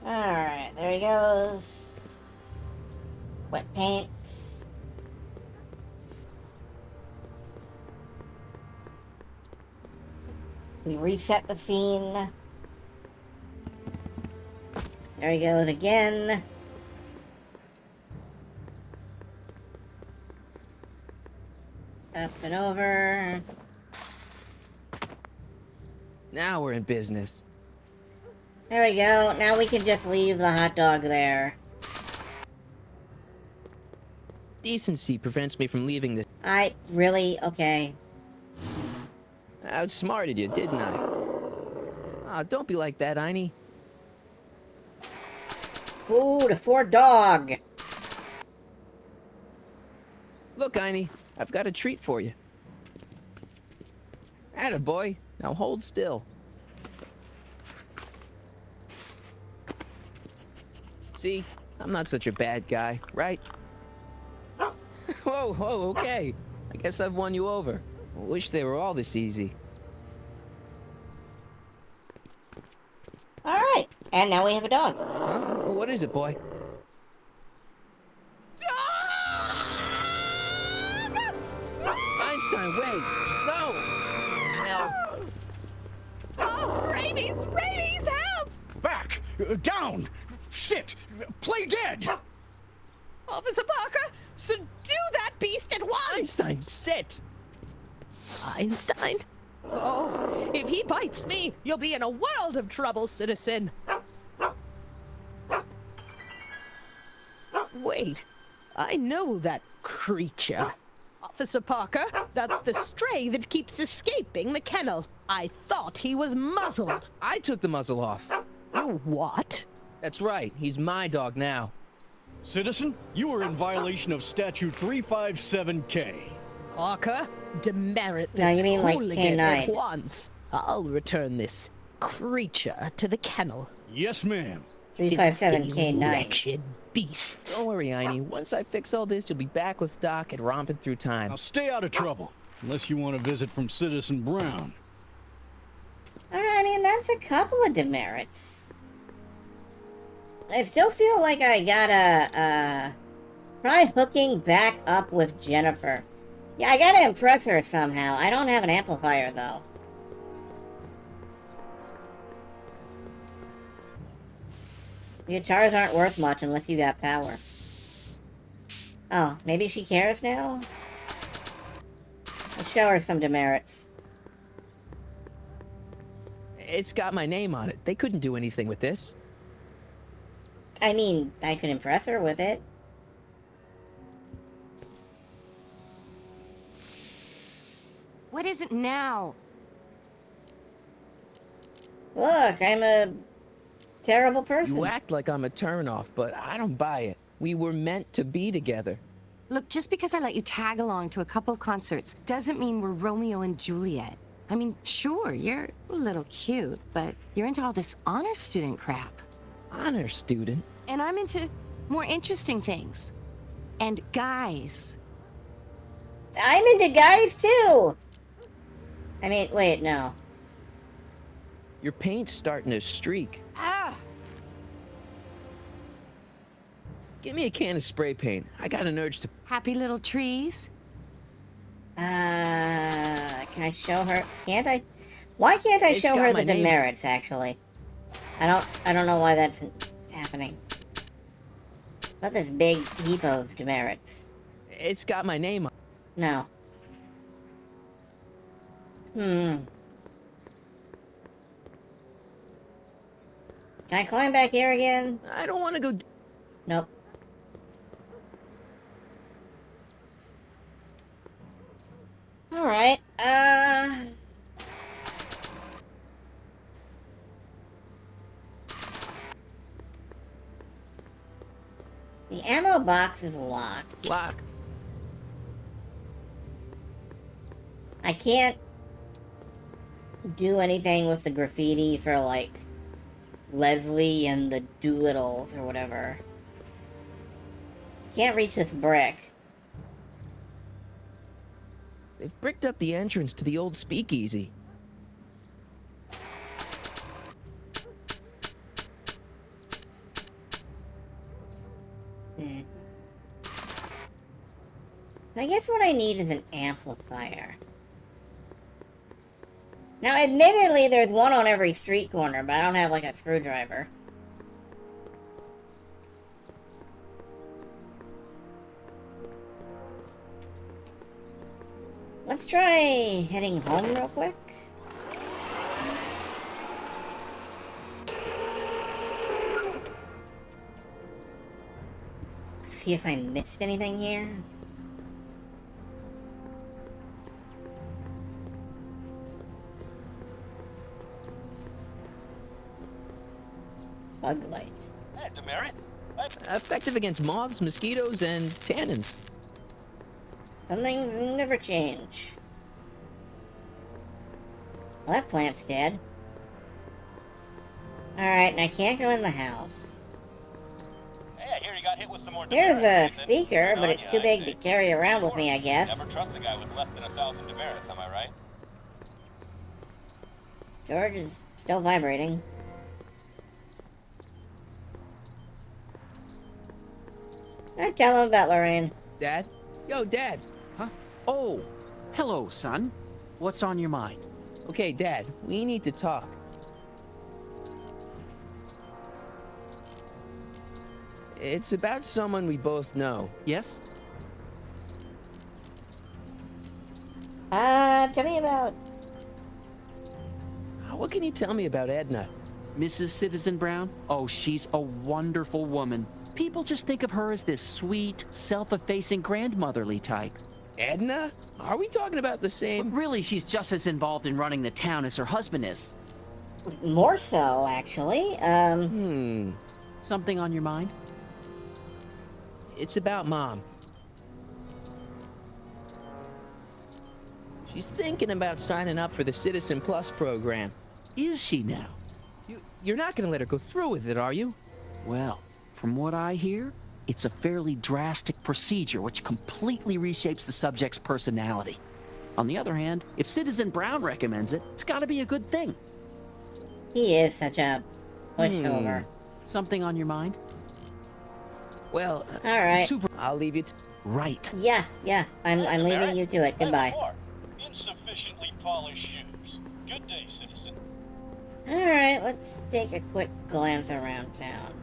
Alright, there he goes. Wet paint. We reset the scene. There he goes again. Up and over. Now we're in business. There we go. Now we can just leave the hot dog there. Decency prevents me from leaving this. Really? Okay. I outsmarted you, didn't I? Ah, don't be like that, Einie. Food for dog. Look, Einie, I've got a treat for you. Attaboy. Now hold still. See? I'm not such a bad guy, right? Whoa, okay. I guess I've won you over. Wish they were all this easy. Alright. And now we have a dog. Huh? What is it, boy? Einstein, wait! No! No! Oh, rabies! Rabies, help! Back! Down! Sit! Play dead! Officer Parker, subdue that beast at once! Einstein, sit! Einstein? Oh, if he bites me, you'll be in a world of trouble, citizen. Wait, I know that creature. Officer Parker, that's the stray that keeps escaping the kennel. I thought he was muzzled. I took the muzzle off. You what? That's right, he's my dog now. Citizen, you are in violation of Statute 357K. Parker, demerit No, this you mean like hooligan at K9. once. I'll return this creature to the kennel. Yes, ma'am. 357K9. Wretched beasts. Don't worry, Einie. Once I fix all this, you'll be back with Doc and romping through time. Now stay out of trouble, unless you want a visit from Citizen Brown. I mean, that's a couple of demerits. I still feel like I gotta, try hooking back up with Jennifer. Yeah, I gotta impress her somehow. I don't have an amplifier, though. Guitars aren't worth much unless you got power. Oh, maybe she cares now? Let's show her some demerits. It's got my name on it. They couldn't do anything with this. I mean, I could impress her with it. What is it now? Look, I'm a terrible person. You act like I'm a turnoff, but I don't buy it. We were meant to be together. Look, just because I let you tag along to a couple of concerts doesn't mean we're Romeo and Juliet. I mean, sure, you're a little cute, but you're into all this honor student crap. Honor student? And I'm into more interesting things. And guys. I'm into guys, too! I mean, wait, no. Your paint's starting to streak. Ah! Give me a can of spray paint. I got an urge to... Happy little trees? Can I show her? Can't I? Why can't I It's show got her my the name. demerits, actually? I don't know why that's happening. Not this big heap of demerits. It's got my name on it. No. Can I climb back here again? I don't want to go... Nope. Alright, the ammo box is locked. Locked. I can't do anything with the graffiti for, like, Leslie and the Doolittles or whatever. Can't reach this brick. They've bricked up the entrance to the old speakeasy. I guess what I need is an amplifier. Now, admittedly, there's one on every street corner, but I don't have, like, a screwdriver. Let's try heading home real quick. See if I missed anything here. Bug light. Hey, demerit. Effective against moths, mosquitoes, and tannins. Some things never change. Well, that plant's dead. Alright, and I can't go in the house. Hey, I hear you got hit with some more There's demerits, a Nathan. speaker, Good but on it's ya, too I big to see. carry around with Sure. me, I guess. Never trust a guy with less than 1,000 demerits, am I right? George is still vibrating. I tell him about Lorraine. Dad? Yo, Dad. Huh? Oh, hello, son. What's on your mind? Okay, Dad, we need to talk. It's about someone we both know. Yes? Tell me about... What can you tell me about Edna? Mrs. Citizen Brown? Oh, she's a wonderful woman. People just think of her as this sweet, self-effacing grandmotherly type. Edna? Are we talking about the But same? really, she's just as involved in running the town as her husband is. More so, actually. Something on your mind? It's about Mom. She's thinking about signing up for the Citizen Plus program. Is she now? You're not gonna let her go through with it, are you? Well, from what I hear, it's a fairly drastic procedure which completely reshapes the subject's personality. On the other hand, if Citizen Brown recommends it, it's gotta be a good thing. He is such a pushover. Something on your mind? Well, Alright. I'll leave you Right. Yeah. I'm leaving you to it. Goodbye. Insufficiently polished shoes. Good day, citizen. Alright, let's take a quick glance around town.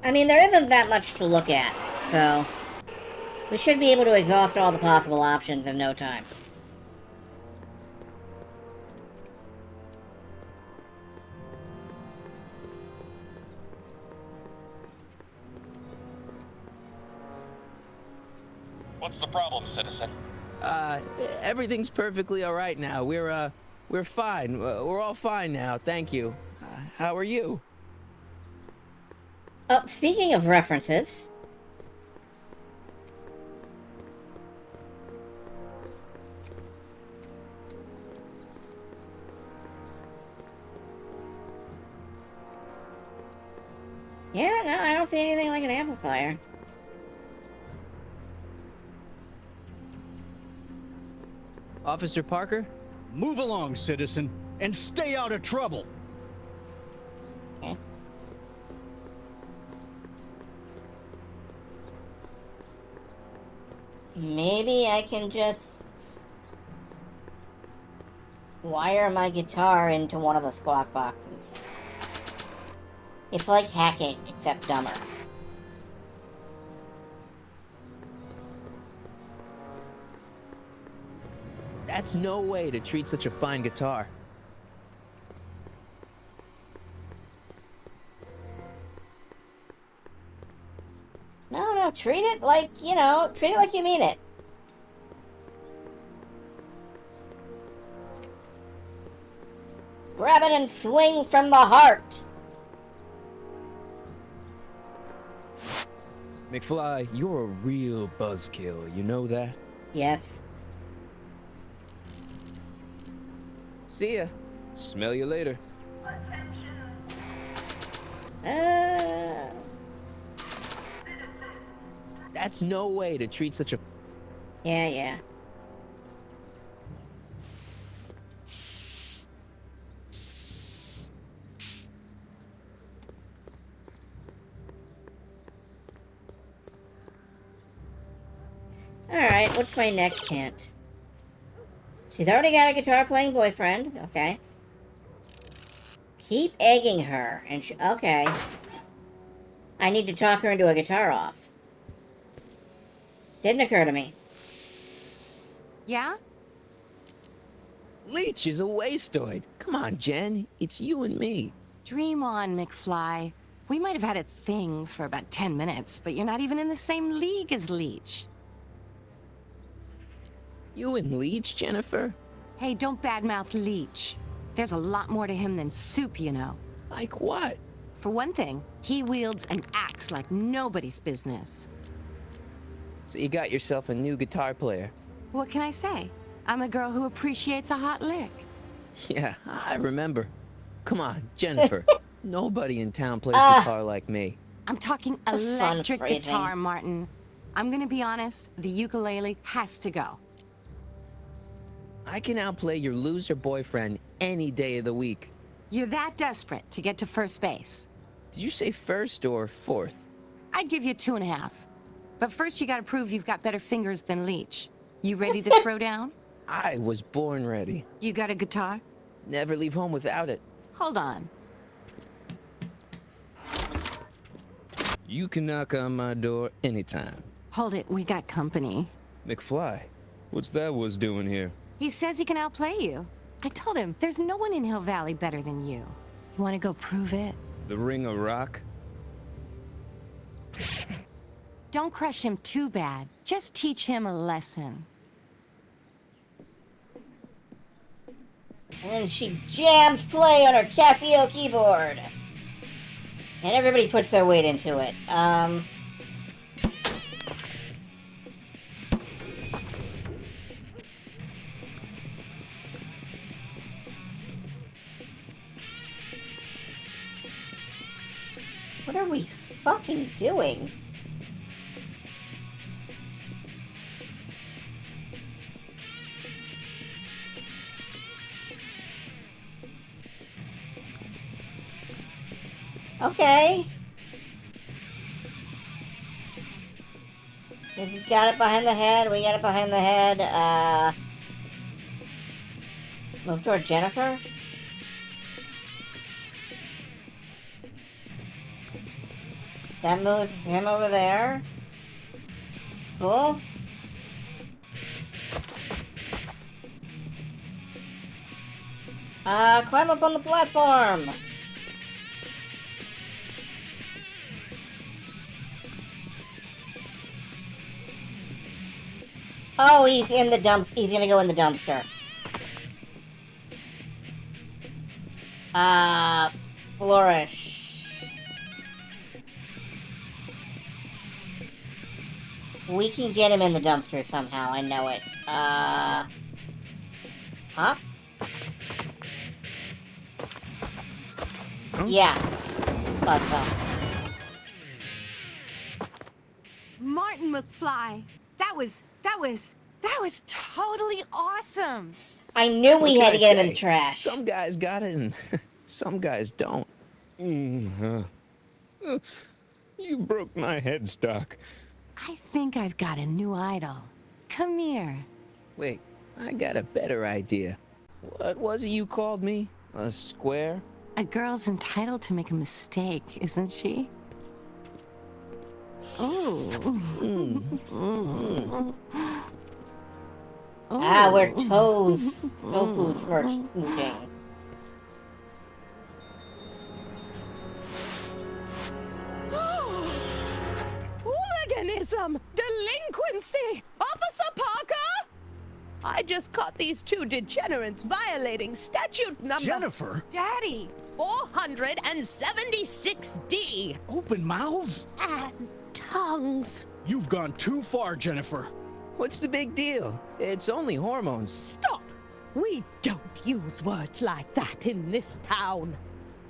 I mean, there isn't that much to look at, so... we should be able to exhaust all the possible options in no time. What's the problem, citizen? everything's perfectly all right now. We're fine. We're all fine now, thank you. How are you? Oh, speaking of references... yeah, no, I don't see anything like an amplifier. Officer Parker? Move along, citizen, and stay out of trouble. Okay. Maybe I can just wire my guitar into one of the squawk boxes. It's like hacking, except dumber. That's no way to treat such a fine guitar. No, treat it like, treat it like you mean it. Grab it and swing from the heart. McFly, you're a real buzzkill, you know that? Yes. See ya. Smell you later. That's no way to treat such a... Yeah. Alright, what's my next hint? She's already got a guitar-playing boyfriend. Okay. Keep egging her. And okay. I need to talk her into a guitar off. Didn't occur to me. Yeah? Leech is a wastoid. Come on, Jen. It's you and me. Dream on, McFly. We might have had a thing for about 10 minutes, but you're not even in the same league as Leech. You and Leech, Jennifer? Hey, don't badmouth Leech. There's a lot more to him than soup, you know. Like what? For one thing, he wields an axe like nobody's business. So you got yourself a new guitar player. What can I say? I'm a girl who appreciates a hot lick. Yeah, I remember. Come on, Jennifer. Nobody in town plays guitar like me. I'm talking electric guitar, Martin. I'm gonna be honest, the ukulele has to go. I can outplay your loser boyfriend any day of the week. You're that desperate to get to first base. Did you say first or fourth? I'd give you 2.5. But first you gotta prove you've got better fingers than Leech. You ready to throw down? I was born ready. You got a guitar? Never leave home without it. Hold on. You can knock on my door anytime. Hold it, we got company. McFly, what's that was doing here? He says he can outplay you. I told him, there's no one in Hill Valley better than you. You wanna go prove it? The Ring of Rock? Don't crush him too bad. Just teach him a lesson. And she jams play on her Casio keyboard. And everybody puts their weight into it. What are we fucking doing? Okay. If you got it behind the head, we got it behind the head. Move toward Jennifer. That moves him over there. Cool. Climb up on the platform. Oh, he's in the dumps. He's gonna go in the dumpster. Flourish. We can get him in the dumpster somehow, I know it. Huh? Yeah. Thought so. Martin McFly, that was totally awesome. I knew we had to get him in the trash. Some guys got it and some guys don't. You broke my headstock. I think I've got a new idol. Come here. Wait, I got a better idea. What was it you called me? A square? A girl's entitled to make a mistake, isn't she? Oh. Ah, we're tofu smooching. Hooliganism! Delinquency! Officer Parker! I just caught these two degenerates violating statute number... Jennifer! Daddy! 476D! Open mouths? And tongues. You've gone too far, Jennifer. What's the big deal? It's only hormones. Stop! We don't use words like that in this town.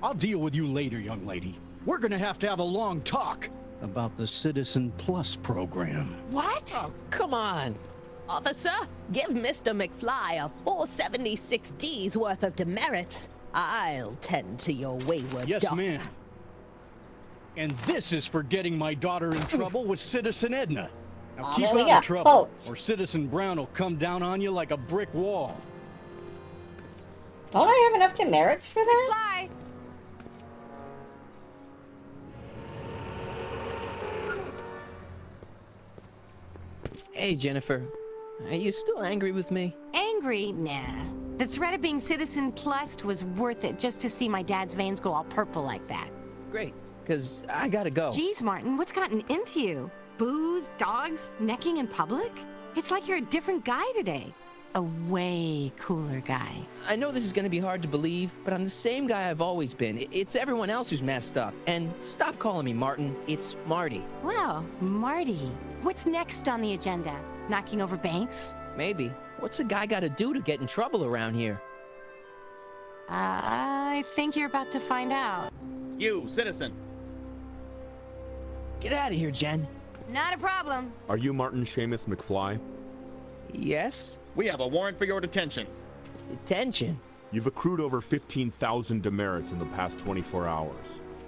I'll deal with you later, young lady. We're gonna have a long talk about the Citizen Plus program. What? Oh, come on. Officer, give Mr. McFly a 476D's worth of demerits. I'll tend to your wayward Yes, daughter. ma'am. And this is for getting my daughter in trouble with Citizen Edna. Now keep there we out go. of trouble, Quotes. or Citizen Brown will come down on you like a brick wall. Don't I have enough demerits for that? Fly! Hey, Jennifer. Are you still angry with me? Angry? Nah. The threat of being Citizen Plus was worth it just to see my dad's veins go all purple like that. Great, because I gotta go. Geez, Martin, what's gotten into you? Booze, dogs, necking in public? It's like you're a different guy today. A way cooler guy. I know this is gonna be hard to believe, but I'm the same guy I've always been. It's everyone else who's messed up. And stop calling me Martin. It's Marty. Well, Marty, what's next on the agenda? Knocking over banks? Maybe. What's a guy gotta do to get in trouble around here? I think you're about to find out. You, citizen. Get out of here, Jen. Not a problem. Are you Martin Seamus McFly? Yes? We have a warrant for your detention. Detention? You've accrued over 15,000 demerits in the past 24 hours.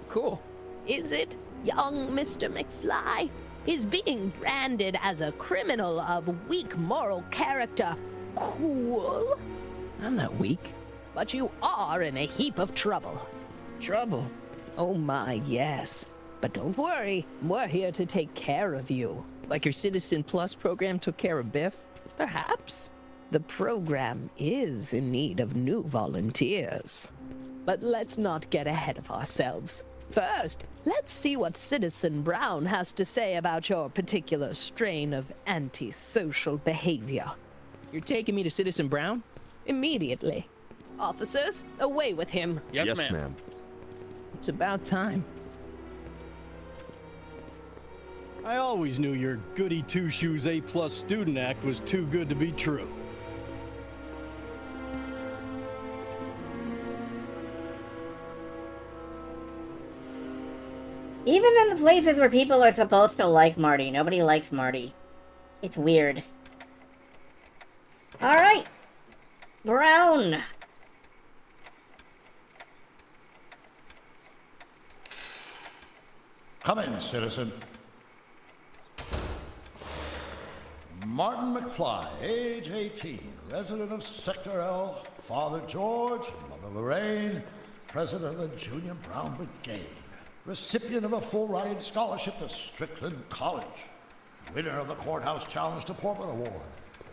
Cool. Is it, young Mr. McFly? Is being branded as a criminal of weak moral character cool? I'm not weak. But you are in a heap of trouble. Trouble? Oh my, yes. But don't worry, we're here to take care of you. Like your Citizen Plus program took care of Biff? Perhaps. The program is in need of new volunteers. But let's not get ahead of ourselves. First, let's see what Citizen Brown has to say about your particular strain of antisocial behavior. You're taking me to Citizen Brown? Immediately. Officers, away with him. Yes, ma'am. It's about time. I always knew your goody two-shoes A+ student act was too good to be true. Even in the places where people are supposed to like Marty, nobody likes Marty. It's weird. Alright. Brown. Come in, citizen. Martin McFly, age 18, resident of Sector L, Father George, Mother Lorraine, president of the Junior Brown Brigade, recipient of a full-ride scholarship to Strickland College, winner of the Courthouse Challenge to Portland Award,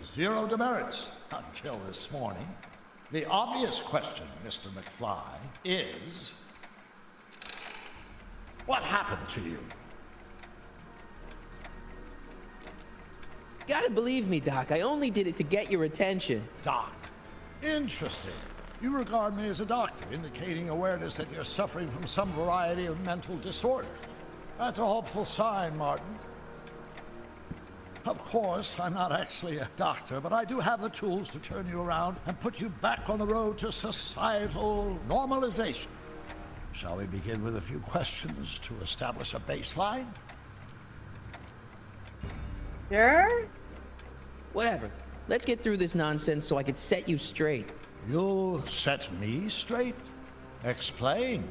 0 demerits until this morning. The obvious question, Mr. McFly, is, what happened to you? Gotta believe me, Doc. I only did it to get your attention. Doc. Interesting. You regard me as a doctor, indicating awareness that you're suffering from some variety of mental disorder. That's a hopeful sign, Martin. Of course, I'm not actually a doctor, but I do have the tools to turn you around and put you back on the road to societal normalization. Shall we begin with a few questions to establish a baseline? Sure? Whatever. Let's get through this nonsense so I can set you straight. You'll set me straight? Explain.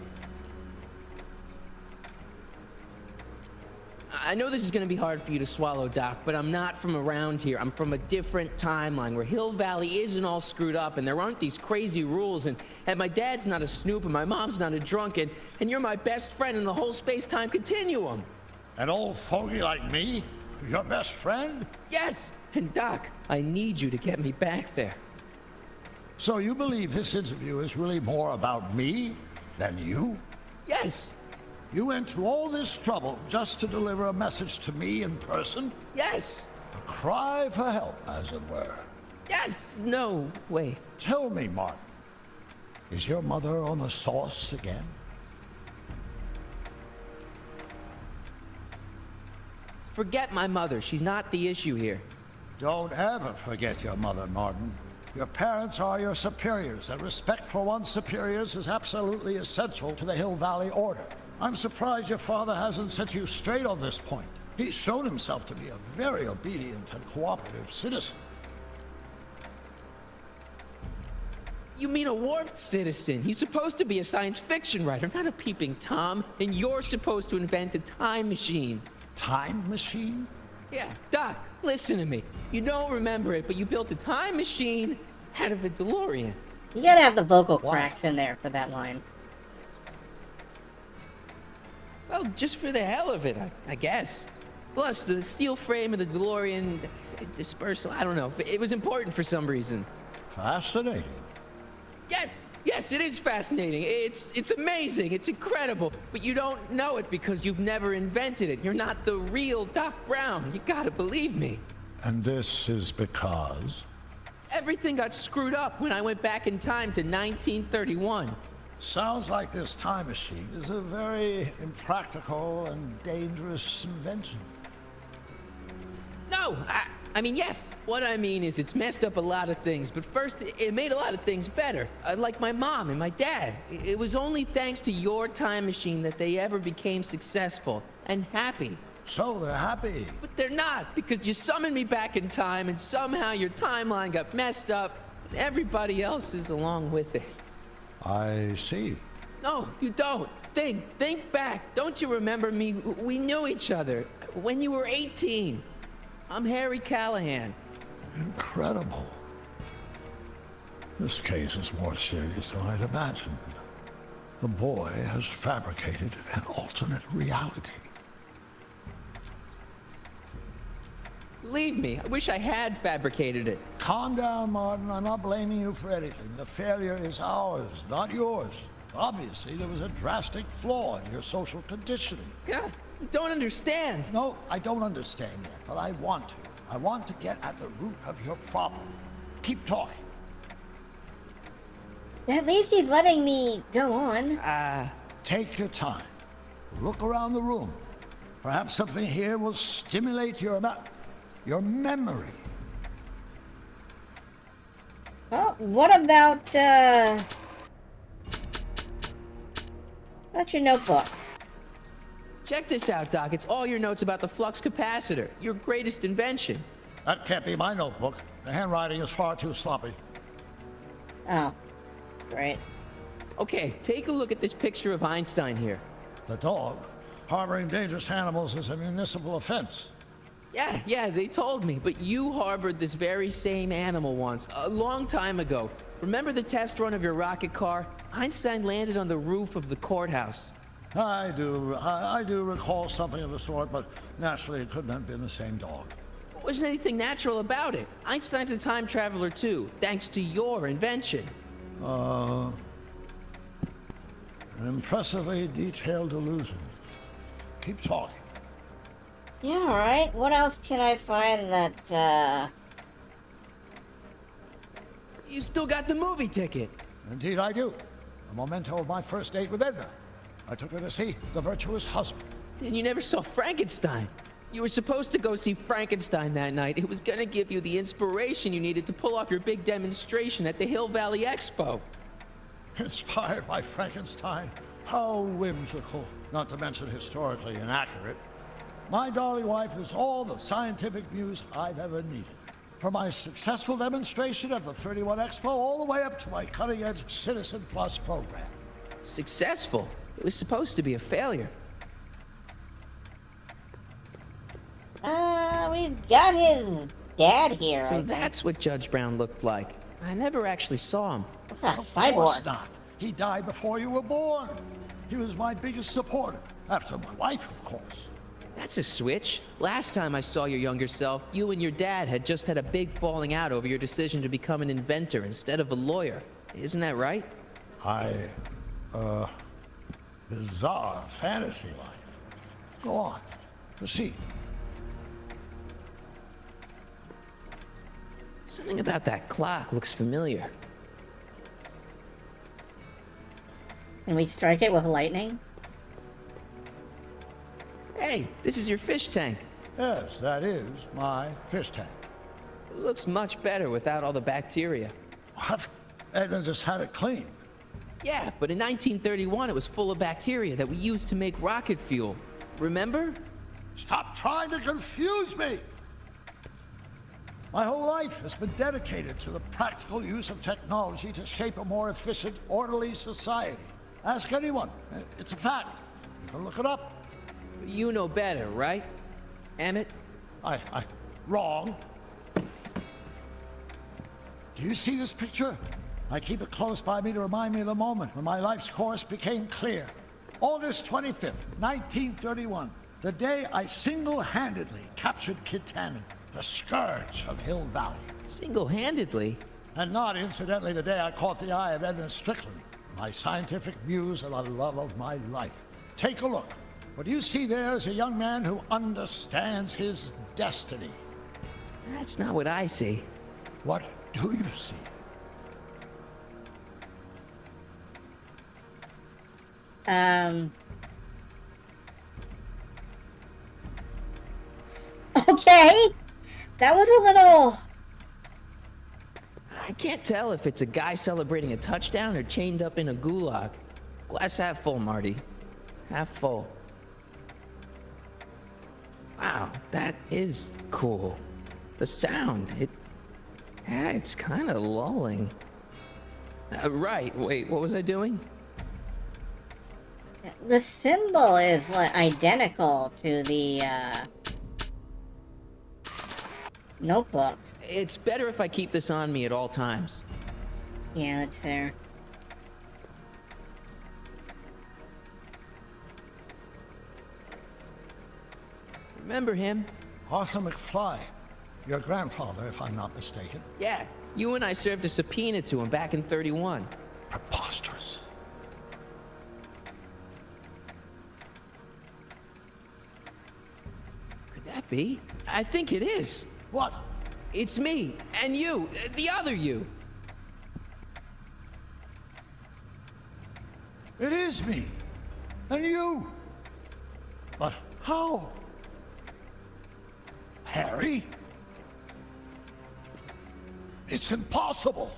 I know this is gonna be hard for you to swallow, Doc, but I'm not from around here. I'm from a different timeline where Hill Valley isn't all screwed up and there aren't these crazy rules and my dad's not a snoop and my mom's not a drunk and you're my best friend in the whole space-time continuum. An old fogey like me? Your best friend? Yes! And Doc, I need you to get me back there. So you believe this interview is really more about me than you? Yes! You went to all this trouble just to deliver a message to me in person? Yes! A cry for help, as it were. Yes! No, wait. Tell me, Martin, is your mother on the sauce again? Forget my mother. She's not the issue here. Don't ever forget your mother, Martin. Your parents are your superiors, and respect for one's superiors is absolutely essential to the Hill Valley Order. I'm surprised your father hasn't set you straight on this point. He's shown himself to be a very obedient and cooperative citizen. You mean a warped citizen? He's supposed to be a science fiction writer, not a peeping Tom. And you're supposed to invent a time machine. Time machine? Yeah, Doc, listen to me. You don't remember it, but you built a time machine out of a DeLorean. You gotta have the vocal cracks in there for that line. Well, just for the hell of it, I guess. Plus, the steel frame of the DeLorean dispersal, I don't know. It was important for some reason. Fascinating. Yes, it is fascinating. It's amazing. It's incredible. But you don't know it because you've never invented it. You're not the real Doc Brown. You gotta believe me. And this is because? Everything got screwed up when I went back in time to 1931. Sounds like this time machine is a very impractical and dangerous invention. No, I mean, yes. What I mean is it's messed up a lot of things, but first, it made a lot of things better. Like my mom and my dad. It was only thanks to your time machine that they ever became successful and happy. So they're happy. But they're not, because you summoned me back in time, and somehow your timeline got messed up, and everybody else is along with it. I see. No, you don't. Think back. Don't you remember me? We knew each other when you were 18. I'm Harry Callahan. Incredible. This case is more serious than I'd imagined. The boy has fabricated an alternate reality. Believe me, I wish I had fabricated it. Calm down, Martin. I'm not blaming you for anything. The failure is ours, not yours. Obviously, there was a drastic flaw in your social conditioning. Yeah, you don't understand. No, I don't understand yet, but I want to. I want to get at the root of your problem. Keep talking. At least he's letting me go on. Take your time. Look around the room. Perhaps something here will stimulate your memory. Well, what about your notebook? Check this out, Doc. It's all your notes about the flux capacitor, your greatest invention. That can't be my notebook. The handwriting is far too sloppy. Oh, great. Okay, take a look at this picture of Einstein here. The dog? Harboring dangerous animals is a municipal offense. Yeah, they told me, but you harbored this very same animal once, a long time ago. Remember the test run of your rocket car? Einstein landed on the roof of the courthouse. I do recall something of the sort, but naturally it couldn't have been the same dog. There wasn't anything natural about it. Einstein's a time traveler too, thanks to your invention. An impressively detailed illusion. Keep talking. Yeah, alright. What else can I find that, You still got the movie ticket. Indeed I do. A memento of my first date with Edna. I took her to see The Virtuous Husband. And you never saw Frankenstein. You were supposed to go see Frankenstein that night. It was gonna give you the inspiration you needed to pull off your big demonstration at the Hill Valley Expo. Inspired by Frankenstein? How whimsical, not to mention historically inaccurate. My darling wife is all the scientific muse I've ever needed. From my successful demonstration at the 31 Expo all the way up to my cutting-edge Citizen Plus program. Successful? It was supposed to be a failure. We've got his dad here. So that's what Judge Brown looked like. I never actually saw him. What's that, Of cyborg? course not. He died before you were born. He was my biggest supporter, after my wife, of course. That's a switch. Last time I saw your younger self, you and your dad had just had a big falling out over your decision to become an inventor instead of a lawyer. Isn't that right? Bizarre fantasy life. Go on. Proceed. Something about that clock looks familiar. Can we strike it with lightning? Hey, this is your fish tank. Yes, that is my fish tank. It looks much better without all the bacteria. What? Edna just had it cleaned. Yeah, but in 1931 it was full of bacteria that we used to make rocket fuel. Remember? Stop trying to confuse me! My whole life has been dedicated to the practical use of technology to shape a more efficient, orderly society. Ask anyone. It's a fact. You can look it up. You know better, right, Emmett? Wrong. Do you see this picture? I keep it close by me to remind me of the moment when my life's course became clear. August 25th, 1931. The day I single-handedly captured Kit Tannen, the scourge of Hill Valley. Single-handedly? And not incidentally the day I caught the eye of Edna Strickland, my scientific muse and the love of my life. Take a look. What you see there is a young man who understands his destiny. That's not what I see. What do you see? Okay. That was a little... I can't tell if it's a guy celebrating a touchdown or chained up in a gulag. Glass half full, Marty. Half full. Wow, that is cool. The sound, it's kind of lulling. Right, wait, what was I doing? The symbol is identical to the notebook. It's better if I keep this on me at all times. Yeah, that's fair. Remember him? Arthur McFly. Your grandfather, if I'm not mistaken. Yeah, you and I served a subpoena to him back in '31. Preposterous. Could that be? I think it is. What? It's me, and you, the other you. It is me. And you. But how? Harry? It's impossible.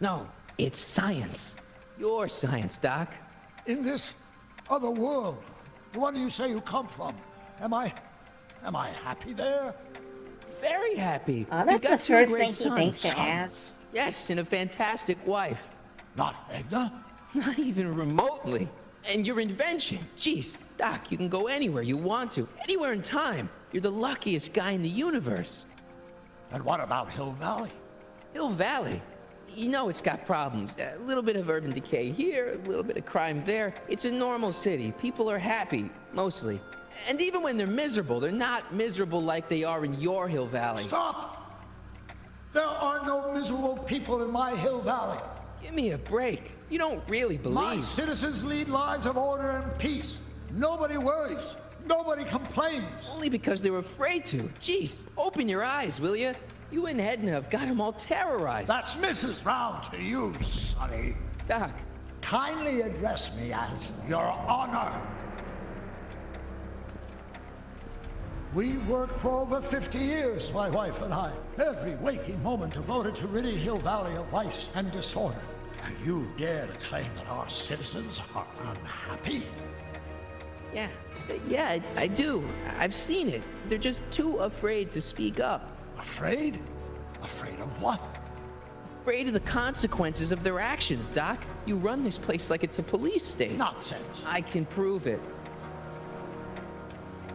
No, it's science. Your science, Doc. In this other world, the one you say you come from, am I happy there? Very happy. Oh, that's You've got the two first great thing he thinks to sons. ask. Yes, and a fantastic wife. Not Edna? Not even remotely. And your invention, jeez, Doc, you can go anywhere you want to, anywhere in time. You're the luckiest guy in the universe. And what about Hill Valley? Hill Valley? You know it's got problems. A little bit of urban decay here, a little bit of crime there. It's a normal city. People are happy, mostly. And even when they're miserable, they're not miserable like they are in your Hill Valley. Stop! There are no miserable people in my Hill Valley. Give me a break. You don't really believe. My citizens lead lives of order and peace. Nobody worries. Nobody complains. Only because they were afraid to. Jeez, open your eyes, will you? You and Edna have got them all terrorized. That's Mrs. Brown to you, Sonny. Doc. Kindly address me as Your Honor. We worked for over 50 years, my wife and I. Every waking moment devoted to ridding Hill Valley of vice and disorder. And you dare to claim that our citizens are unhappy? Yeah, I do. I've seen it. They're just too afraid to speak up. Afraid? Afraid of what? Afraid of the consequences of their actions, Doc. You run this place like it's a police state. Nonsense. I can prove it.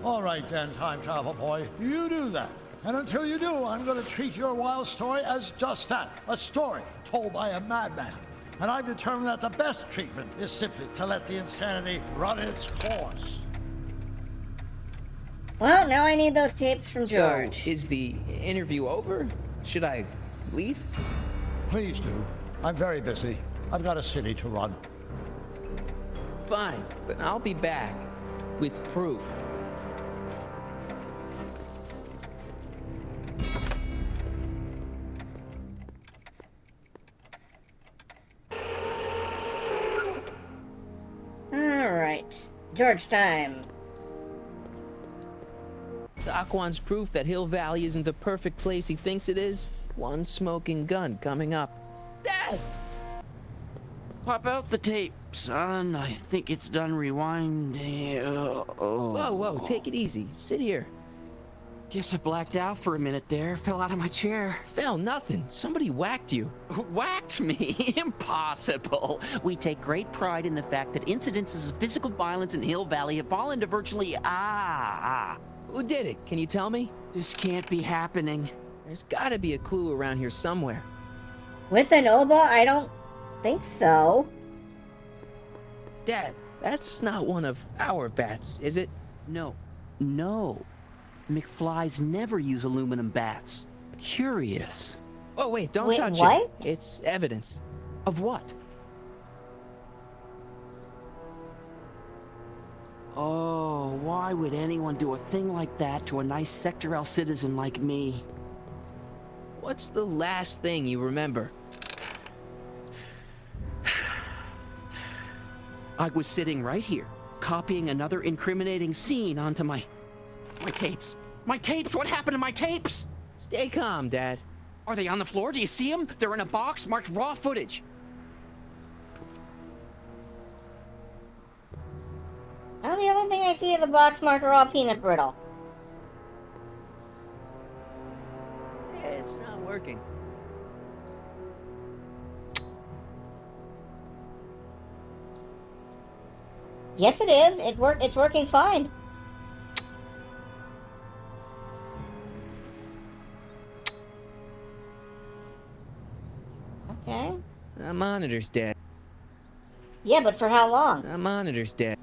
All right then, time travel boy. You do that. And until you do, I'm going to treat your wild story as just that. A story told by a madman. And I've determined that the best treatment is simply to let the insanity run its course. Well, now I need those tapes from George. So, is the interview over? Should I leave? Please do. I'm very busy. I've got a city to run. Fine, but I'll be back with proof. Alright. George time. Doc wants proof that Hill Valley isn't the perfect place he thinks it is. One smoking gun coming up. Dad! Pop out the tape, son. I think it's done rewinding. Whoa, take it easy. Sit here. Guess I blacked out for a minute there. Fell out of my chair. Fell nothing. Somebody whacked you. Whacked me? Impossible. We take great pride in the fact that incidences of physical violence in Hill Valley have fallen to virtually... Who did it? Can you tell me? This can't be happening. There's gotta be a clue around here somewhere. With an oba? I don't think so. Dad, that's not one of our bats, is it? No. McFlys never use aluminum bats. Curious. Oh, wait, don't Wait, touch what? it. It's evidence. Of what? Oh, why would anyone do a thing like that to a nice Sector L citizen like me? What's the last thing you remember? I was sitting right here, copying another incriminating scene onto my tapes. My tapes! What happened to my tapes? Stay calm, Dad. Are they on the floor? Do you see them? They're in a box marked raw footage. Well, the only thing I see is a box marked raw peanut brittle. It's not working. Yes, it is. It's working fine. Okay. The monitor's dead. Yeah, but for how long? The monitor's dead.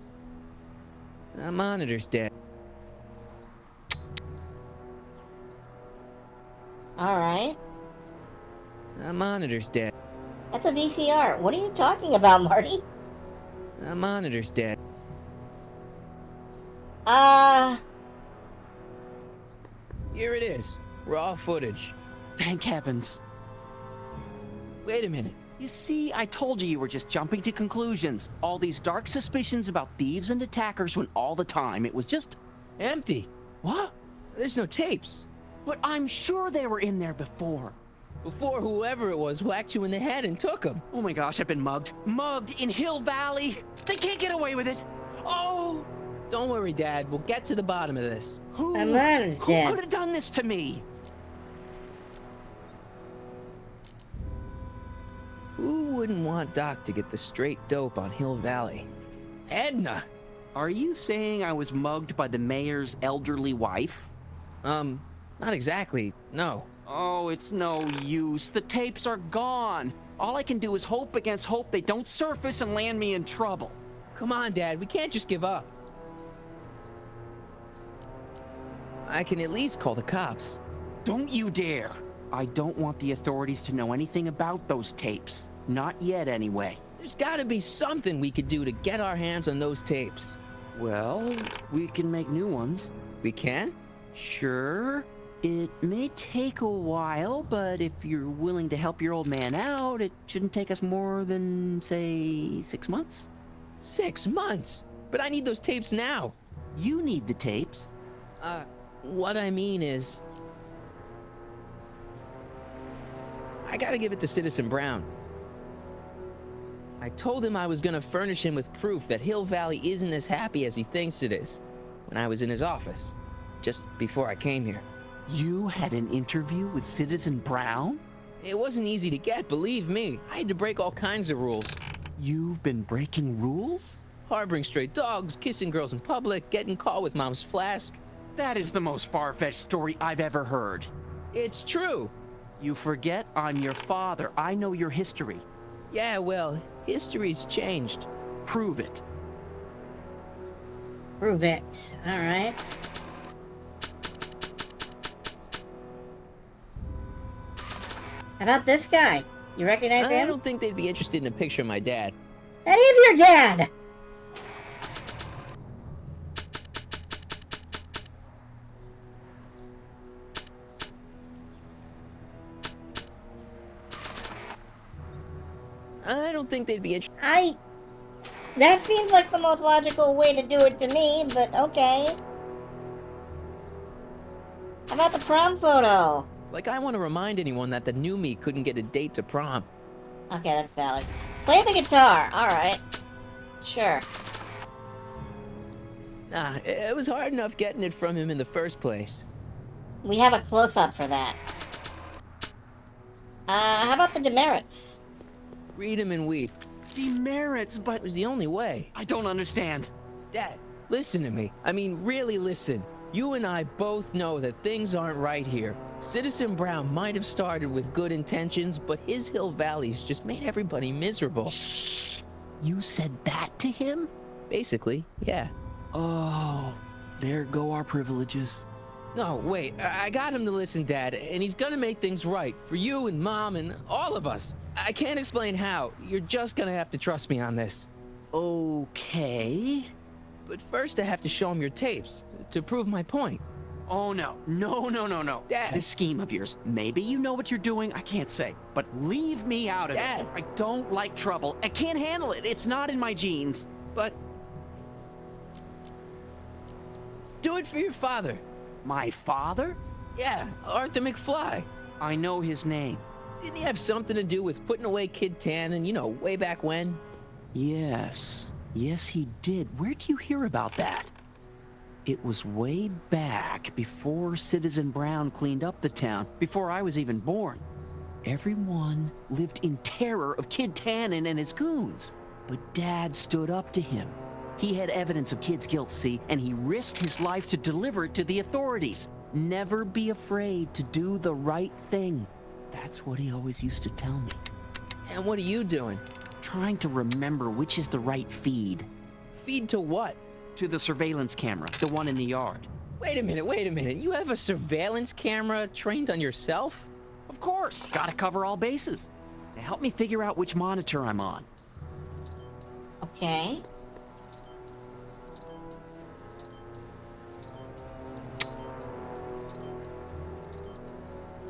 The monitor's dead. Alright. The monitor's dead. That's a VCR. What are you talking about, Marty? The monitor's dead. Here it is. Raw footage. Thank heavens. Wait a minute. You see, I told you were just jumping to conclusions. All these dark suspicions about thieves and attackers when all the time it was just... empty. What? There's no tapes. But I'm sure they were in there before. Before whoever it was whacked you in the head and took them. Oh my gosh, I've been mugged. Mugged in Hill Valley. They can't get away with it. Oh! Don't worry, Dad. We'll get to the bottom of this. Who dead. could have done this to me? Who wouldn't want Doc to get the straight dope on Hill Valley? Edna! Are you saying I was mugged by the mayor's elderly wife? Not exactly, no. Oh, it's no use. The tapes are gone. All I can do is hope against hope they don't surface and land me in trouble. Come on, Dad, we can't just give up. I can at least call the cops. Don't you dare! I don't want the authorities to know anything about those tapes. Not yet, anyway. There's gotta be something we could do to get our hands on those tapes. Well, we can make new ones. We can? Sure. It may take a while, but if you're willing to help your old man out, it shouldn't take us more than, say, 6 months. 6 months? But I need those tapes now. You need the tapes. What I mean is... I gotta give it to Citizen Brown. I told him I was gonna furnish him with proof that Hill Valley isn't as happy as he thinks it is when I was in his office, just before I came here. You had an interview with Citizen Brown? It wasn't easy to get, believe me. I had to break all kinds of rules. You've been breaking rules? Harboring stray dogs, kissing girls in public, getting caught with Mom's flask. That is the most far-fetched story I've ever heard. It's true. You forget I'm your father. I know your history. Yeah, well, history's changed. Prove it. Prove it. Alright. How about this guy? You recognize him? I don't think they'd be interested in a picture of my dad. That is your dad! I don't think they'd be interested. That seems like the most logical way to do it to me, but okay. How about the prom photo? Like I want to remind anyone that the new me couldn't get a date to prom. Okay, that's valid. Play the guitar. Alright. Sure. Nah, it was hard enough getting it from him in the first place. We have a close-up for that. How about the demerits? Read him and weep. Demerits, but It was the only way. I don't understand. Dad, listen to me. I mean, really listen. You and I both know that things aren't right here. Citizen Brown might have started with good intentions, but his Hill Valley's just made everybody miserable. Shh! You said that to him? Basically, yeah. Oh, there go our privileges. No, wait, I got him to listen, Dad, and he's gonna make things right for you and Mom and all of us. I can't explain how. You're just gonna have to trust me on this. Okay. But first I have to show him your tapes to prove my point. Oh, no. No. Dad. This scheme of yours, maybe you know what you're doing, I can't say. But leave me out of Dad. it. I don't like trouble. I can't handle it. It's not in my genes. But do it for your father. My father? Yeah, Arthur McFly. I know his name. Didn't he have something to do with putting away Kid Tannen, you know, way back when? Yes. Yes, he did. Where'd you hear about that? It was way back before Citizen Brown cleaned up the town, before I was even born. Everyone lived in terror of Kid Tannen and his goons. But Dad stood up to him. He had evidence of Kid's guilt, see, and he risked his life to deliver it to the authorities. Never be afraid to do the right thing. That's what he always used to tell me. And what are you doing? Trying to remember which is the right feed. Feed to what? To the surveillance camera, the one in the yard. Wait a minute. You have a surveillance camera trained on yourself? Of course. Gotta cover all bases. Now help me figure out which monitor I'm on. Okay.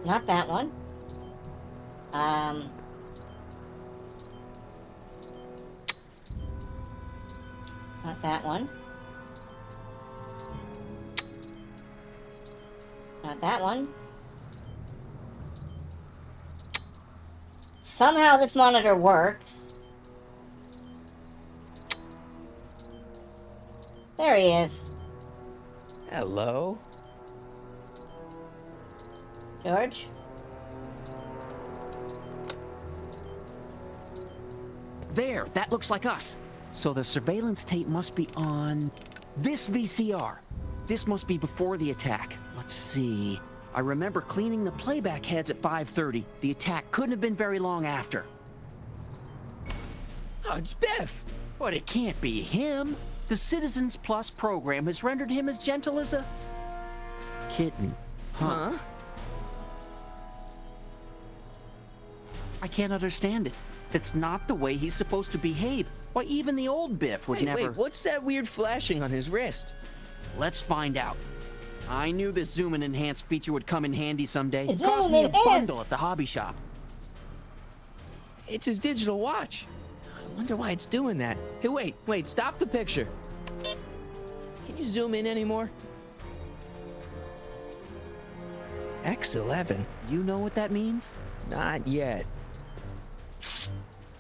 Not that one. Not that one. Not that one. Somehow this monitor works. There he is. Hello? George? There, that looks like us. So the surveillance tape must be on this VCR. This must be before the attack. Let's see. I remember cleaning the playback heads at 5:30. The attack couldn't have been very long after. Oh, it's Biff. But it can't be him. The Citizens Plus program has rendered him as gentle as a kitten. Huh? I can't understand it. It's not the way he's supposed to behave. Why, even the old Biff would never... Wait, what's that weird flashing on his wrist? Let's find out. I knew this zoom and enhance feature would come in handy someday. It Zoom cost me a enhance. bundle at the hobby shop. It's his digital watch. I wonder why it's doing that. Hey, wait, stop the picture. Can you zoom in anymore? X11. You know what that means? Not yet.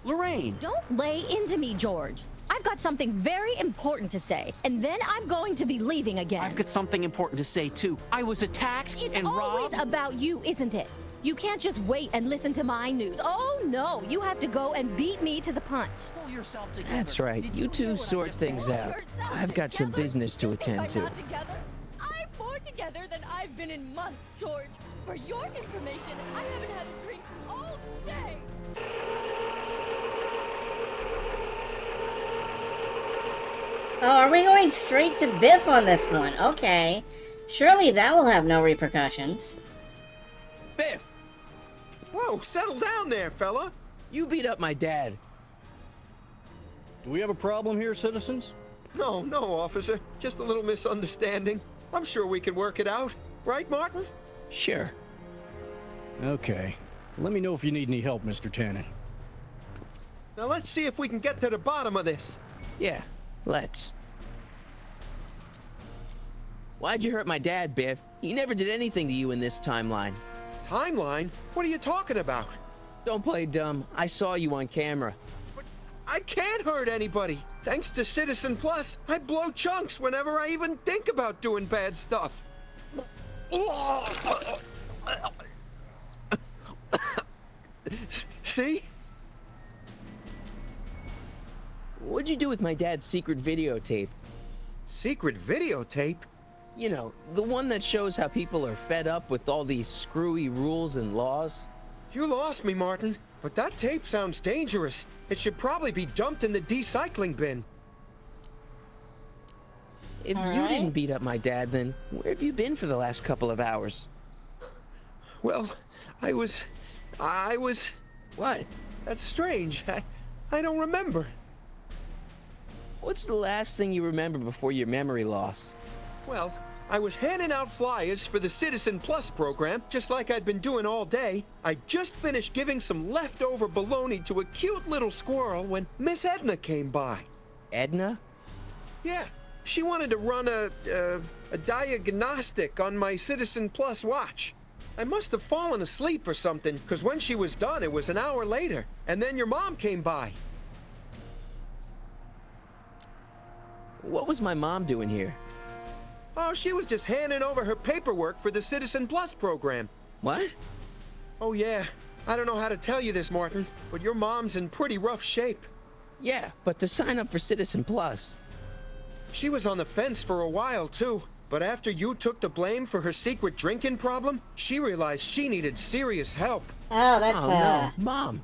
Lorraine! Don't lay into me, George. I've got something very important to say, and then I'm going to be leaving again. I've got something important to say, too. I was attacked It's and always robbed. about you, isn't it? You can't just wait and listen to my news. Oh, no. You have to go and beat me to the punch. Pull yourself together. That's right. Did You hear two what I sort just things said? out. Yourself I've got some together? business to If attend I'm to. not together, I'm more together than I've been in months, George. For your information, I haven't had a drink all day. Oh, are we going straight to Biff on this one? Okay. Surely that will have no repercussions. Biff! Whoa, settle down there, fella. You beat up my dad. Do we have a problem here, citizens? No, officer. Just a little misunderstanding. I'm sure we can work it out. Right, Martin? Sure. Okay. Let me know if you need any help, Mr. Tannen. Now let's see if we can get to the bottom of this. Yeah, let's. Why'd you hurt my dad, Biff? He never did anything to you in this timeline. Timeline? What are you talking about? Don't play dumb. I saw you on camera. But I can't hurt anybody. Thanks to Citizen Plus, I blow chunks whenever I even think about doing bad stuff. See? What'd you do with my dad's secret videotape? Secret videotape? You know, the one that shows how people are fed up with all these screwy rules and laws. You lost me, Martin. But that tape sounds dangerous. It should probably be dumped in the recycling bin. If you didn't beat up my dad, then where have you been for the last couple of hours? Well, I was... What? That's strange. I don't remember. What's the last thing you remember before your memory lost? Well, I was handing out flyers for the Citizen Plus program, just like I'd been doing all day. I just finished giving some leftover bologna to a cute little squirrel when Miss Edna came by. Edna? Yeah, she wanted to run a diagnostic on my Citizen Plus watch. I must have fallen asleep or something, because when she was done, it was an hour later. And then your mom came by. What was my mom doing here? Oh, she was just handing over her paperwork for the Citizen Plus program. What? Oh, yeah. I don't know how to tell you this, Martin, but your mom's in pretty rough shape. Yeah, but to sign up for Citizen Plus. She was on the fence for a while, too. But after you took the blame for her secret drinking problem, she realized she needed serious help. Oh, that's, no. Mom.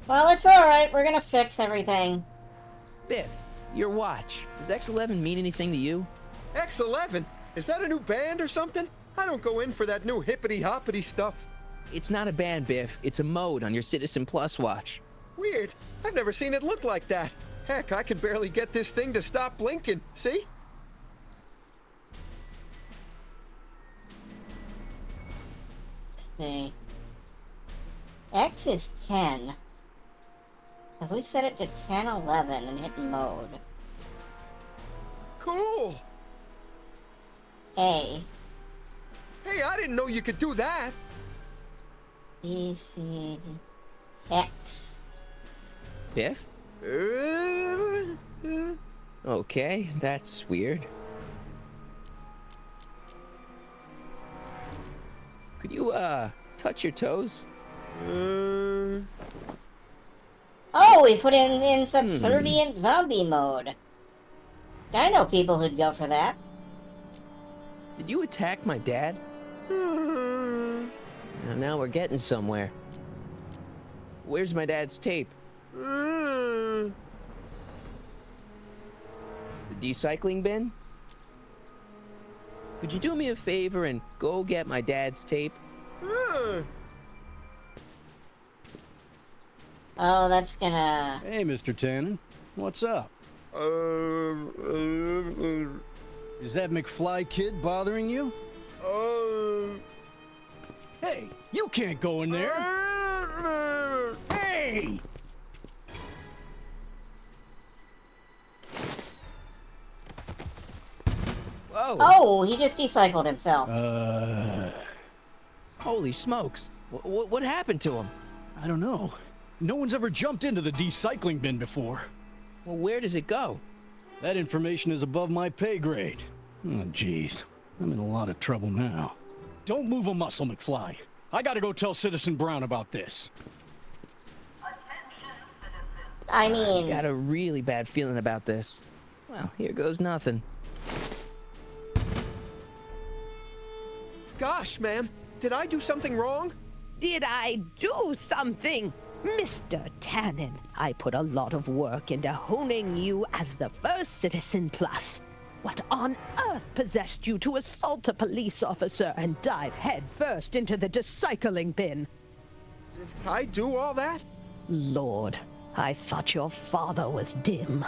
Well, it's alright. We're gonna fix everything. Biff, your watch. Does X11 mean anything to you? X11? Is that a new band or something? I don't go in for that new hippity-hoppity stuff. It's not a band, Biff. It's a mode on your Citizen Plus watch. Weird. I've never seen it look like that. Heck, I can barely get this thing to stop blinking. See? See. X is 10. If we set it to 1011 and hit mode. Cool! A. Hey, I didn't know you could do that! B, C, D, X. Biff? Okay, that's weird. Could you, touch your toes? Oh, we put in subservient zombie mode. I know people who'd go for that. Did you attack my dad? Now we're getting somewhere. Where's my dad's tape? The recycling bin? Could you do me a favor and go get my dad's tape? Oh, that's gonna... Hey, Mr. Tannen. What's up? Is that McFly kid bothering you? Hey, you can't go in there! Hey! Whoa! Oh, he just recycled himself. Holy smokes. What happened to him? I don't know. No one's ever jumped into the recycling bin before. Well, where does it go? That information is above my pay grade. Oh, jeez. I'm in a lot of trouble now. Don't move a muscle, McFly. I gotta go tell Citizen Brown about this. I mean... I got a really bad feeling about this. Well, here goes nothing. Gosh, ma'am. Did I do something wrong? Did I do something? Mr. Tannen, I put a lot of work into honing you as the first Citizen Plus. What on earth possessed you to assault a police officer and dive headfirst into the recycling bin? Did I do all that? Lord, I thought your father was dim.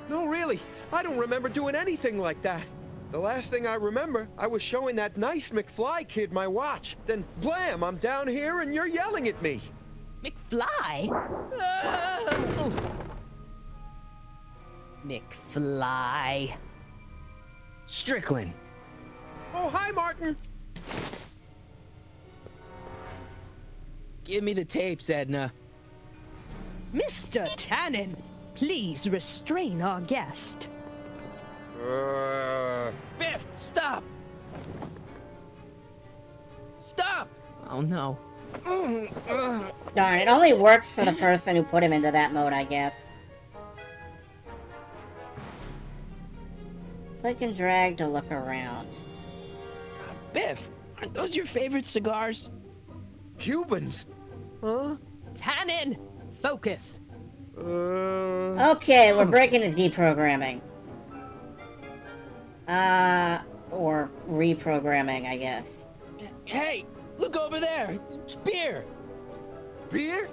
No, really. I don't remember doing anything like that. The last thing I remember, I was showing that nice McFly kid my watch. Then, blam, I'm down here and you're yelling at me. McFly? McFly. Strickland. Oh, hi, Martin. Give me the tapes, Edna. Mr. Tannen, please restrain our guest. Biff, stop! Stop! Oh no. Darn, it only works for the person who put him into that mode, I guess. Click and drag to look around. Biff, aren't those your favorite cigars? Cubans? Huh? Tannen, focus. Okay, we're breaking his deprogramming. Or reprogramming, I guess. Hey, look over there! It's beer! Beer?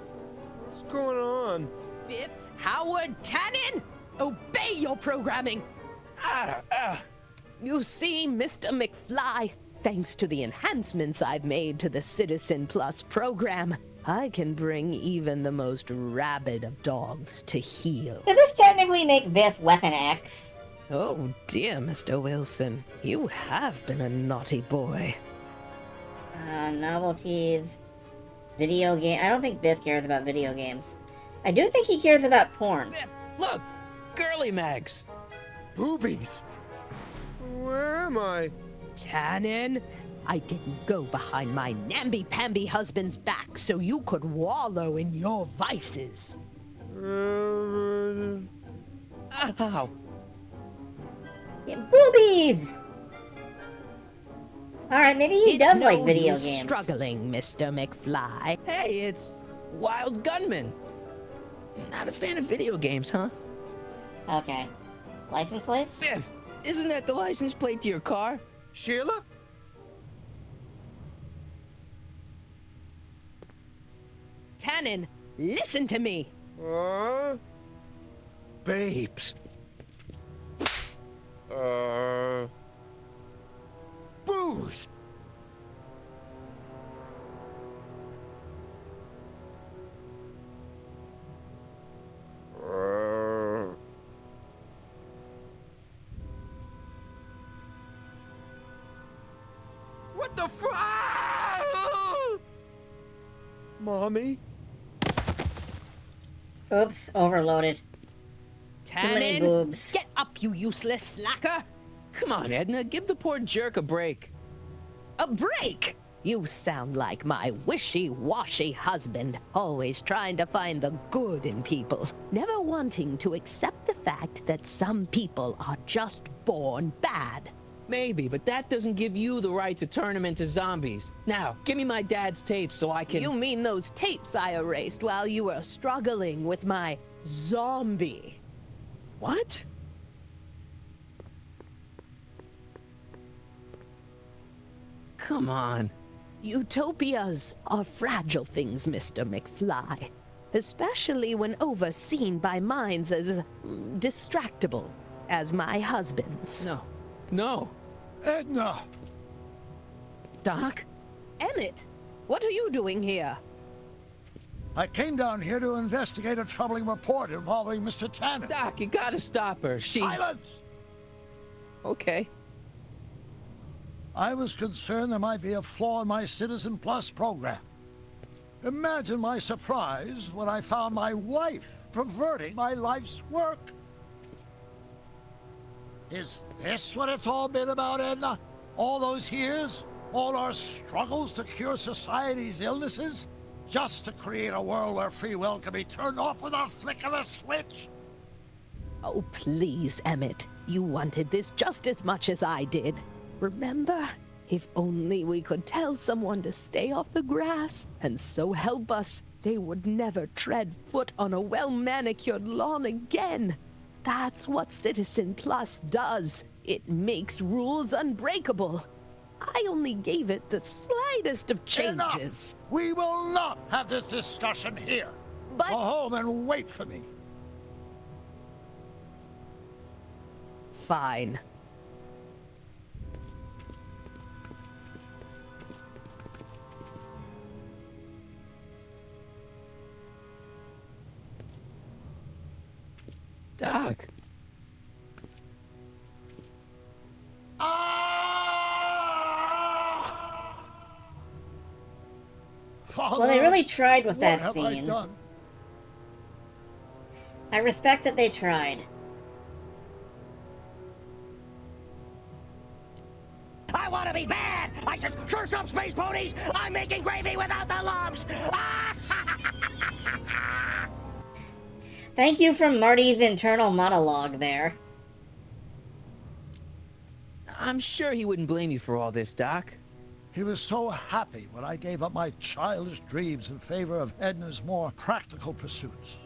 What's going on? Biff Howard Tannen, obey your programming. You see, Mr. McFly, thanks to the enhancements I've made to the Citizen Plus program, I can bring even the most rabid of dogs to heel. Does this technically make Biff Weapon X? Oh dear, Mr. Wilson, you have been a naughty boy. Novelties. Video game. I don't think Biff cares about video games. I do think he cares about porn. Biff, look! Girly mags! Boobies. Where am I? Tannen, I didn't go behind my namby-pamby husband's back so you could wallow in your vices. Ow! Yeah, boobies! Alright, maybe he does no like video use games. Struggling, Mr. McFly. Hey, it's Wild Gunman. Not a fan of video games, huh? Okay. License plates? Biff, isn't that the license plate to your car? Sheila? Tannen, listen to me. Babes. Booze. What the Mommy? Oops, overloaded. Too many Tannen, boobs. get up, you useless slacker. Come on, Edna, give the poor jerk a break. A break? You sound like my wishy-washy husband, always trying to find the good in people, never wanting to accept the fact that some people are just born bad. Maybe, but that doesn't give you the right to turn them into zombies. Now, give me my dad's tapes so I can... You mean those tapes I erased while you were struggling with my zombie? What? Come on. Utopias are fragile things, Mr. McFly, especially when overseen by minds as distractible as my husband's. No. Edna! Doc? Emmett, what are you doing here? I came down here to investigate a troubling report involving Mr. Tannen. Doc, you gotta stop her. Silence! Okay. I was concerned there might be a flaw in my Citizen Plus program. Imagine my surprise when I found my wife perverting my life's work. Is this what it's all been about, Edna? All those years? All our struggles to cure society's illnesses? Just to create a world where free will can be turned off with a flick of a switch? Oh, please, Emmett. You wanted this just as much as I did. Remember? If only we could tell someone to stay off the grass, and so help us, they would never tread foot on a well-manicured lawn again. That's what Citizen Plus does. It makes rules unbreakable. I only gave it the slightest of changes. Enough! We will not have this discussion here. But... Go home and wait for me. Fine. Doc. Ah! Father, Well, they really tried with what that have I scene. done? I respect that they tried. I want to be bad! I just sure some space ponies! I'm making gravy without the lumps! Thank you for Marty's internal monologue there. I'm sure he wouldn't blame you for all this, Doc. He was so happy when I gave up my childish dreams in favor of Edna's more practical pursuits.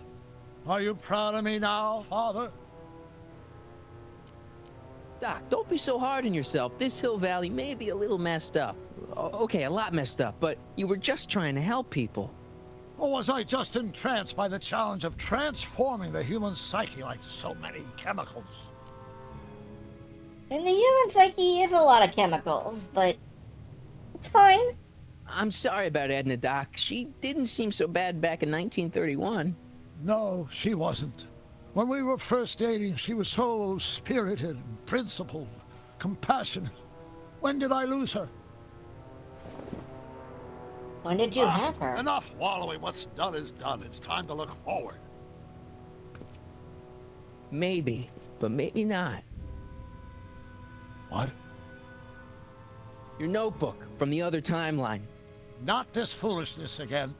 Are you proud of me now, Father? Doc, don't be so hard on yourself. This Hill Valley may be a little messed up. Okay, a lot messed up, but you were just trying to help people. Or was I just entranced by the challenge of transforming the human psyche like so many chemicals? And the human psyche is a lot of chemicals, but it's fine. I'm sorry about Edna, Doc. She didn't seem so bad back in 1931. No, she wasn't. When we were first dating, she was so spirited, principled, compassionate. When did I lose her? When did you have her? Enough wallowing. What's done is done. It's time to look forward. Maybe, but maybe not. What? Your notebook from the other timeline. Not this foolishness again.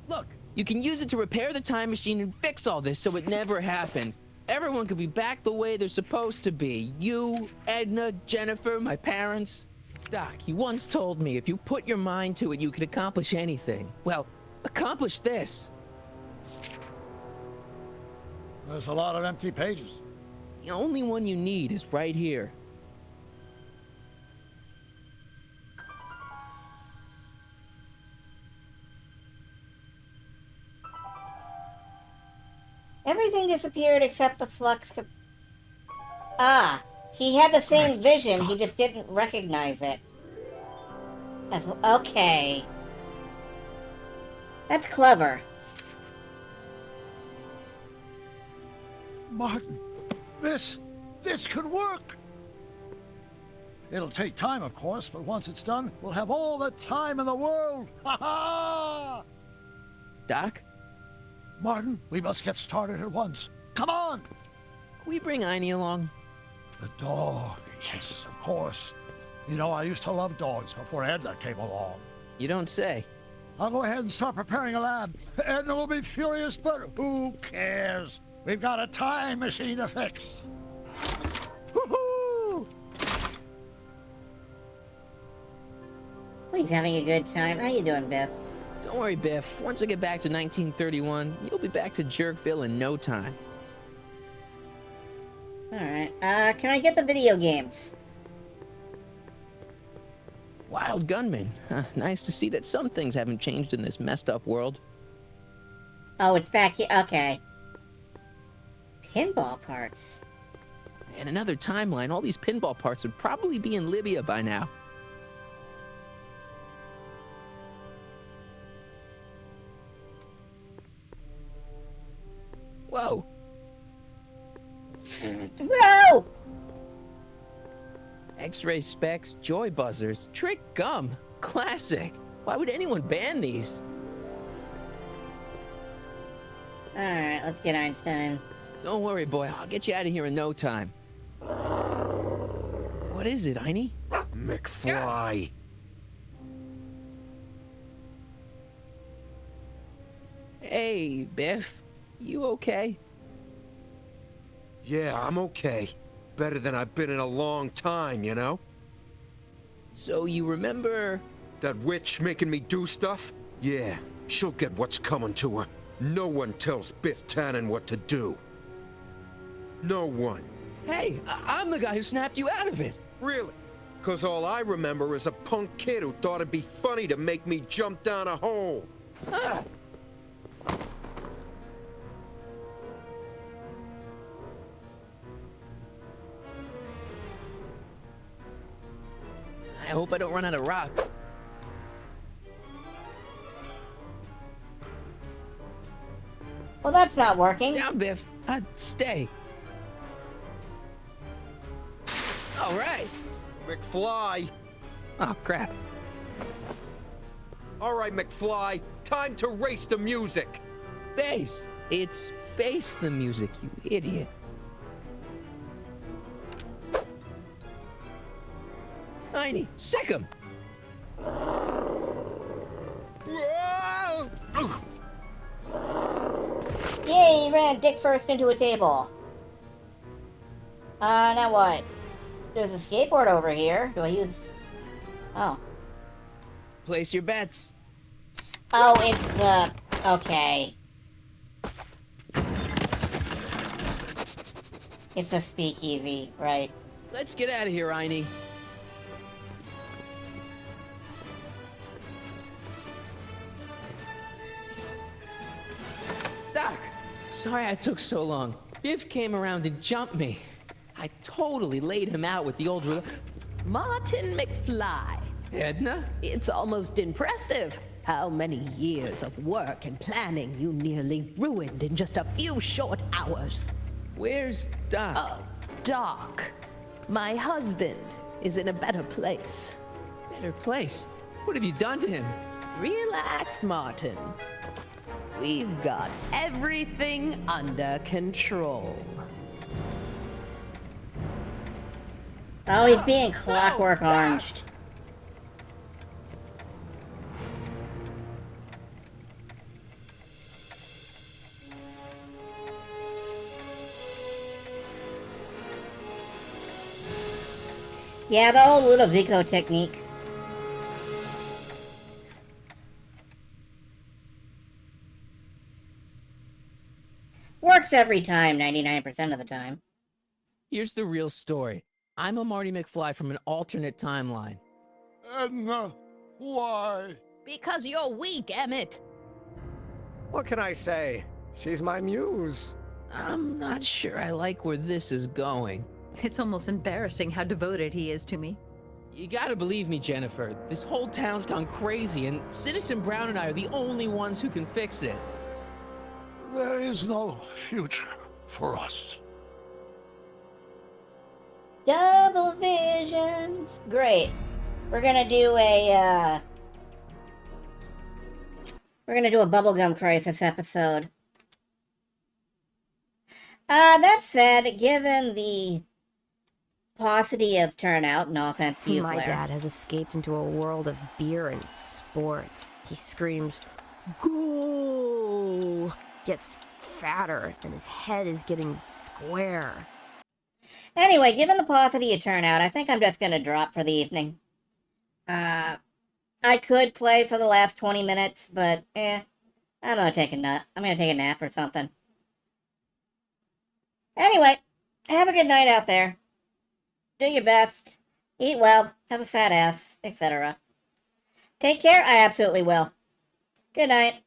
Look, you can use it to repair the time machine and fix all this so it never happened. Everyone could be back the way they're supposed to be. You, Edna, Jennifer, my parents. Doc, you once told me if you put your mind to it, you could accomplish anything. Well, accomplish this. There's a lot of empty pages. The only one you need is right here. Everything disappeared except the flux. Ah, he had the same vision, he just didn't recognize it. Okay. That's clever. Martin, this could work. It'll take time, of course, but once it's done, we'll have all the time in the world. Ha ha! Doc? Martin, we must get started at once. Come on! Can we bring Einie along? The dog, yes, of course. You know, I used to love dogs before Edna came along. You don't say. I'll go ahead and start preparing a lab. Edna will be furious, but who cares? We've got a time machine to fix. Woohoo! He's having a good time. How you doing, Biff? Don't worry, Biff. Once I get back to 1931, you'll be back to Jerkville in no time. Alright, can I get the video games? Wild Gunman. Nice to see that some things haven't changed in this messed up world. Oh, it's back here. Okay. Pinball parts. In another timeline, all these pinball parts would probably be in Libya by now. Whoa! Whoa! X-ray specs, joy buzzers, trick gum. Classic. Why would anyone ban these? Alright, let's get Einstein. Don't worry, boy. I'll get you out of here in no time. What is it, Einie? McFly. Hey, Biff. You okay? Yeah, I'm okay. Better than I've been in a long time, you know? So you remember... That witch making me do stuff? Yeah, she'll get what's coming to her. No one tells Biff Tannen what to do. No one. Hey, I'm the guy who snapped you out of it. Really? Because all I remember is a punk kid who thought it'd be funny to make me jump down a hole. Ah. I hope I don't run out of rock. Well, that's not working. Down, Biff. Stay. All right. McFly. Oh, crap. All right, McFly. time to race the music. Bass! It's face the music, you idiot. Tiny, sick him! Whoa! Yay, he ran dick first into a table. Now what? There's a skateboard over here. Do I use... Oh. Place your bets. Oh, it's the... Okay. It's a speakeasy, right? Let's get out of here, Einie. Doc! Sorry I took so long. Biff came around and jumped me. I totally laid him out with the old... Martin McFly. Edna? It's almost impressive how many years of work and planning you nearly ruined in just a few short hours. Where's Doc? Doc. My husband is in a better place. Better place? What have you done to him? Relax, Martin. We've got everything under control. Oh, he's being clockwork oranged. Yeah, the old Ludovico technique. Works every time, 99% of the time. Here's the real story. I'm a Marty McFly from an alternate timeline. Edna, why? Because you're weak, Emmett. What can I say? She's my muse. I'm not sure I like where this is going. It's almost embarrassing how devoted he is to me. You gotta believe me, Jennifer. This whole town's gone crazy, and Citizen Brown and I are the only ones who can fix it. There is no future for us. Double visions. Great. We're gonna do a, bubblegum crisis episode. That said, given the paucity of turnout, no offense to you, My Flair. dad has escaped into a world of beer and sports. He screams, "Go!" Gets fatter, and his head is getting square. Anyway, given the paucity of turnout, I think I'm just gonna drop for the evening. I could play for the last 20 minutes, but I'm gonna take a nap or something. Anyway, have a good night out there. Do your best. Eat well. Have a fat ass, etc. Take care. I absolutely will. Good night.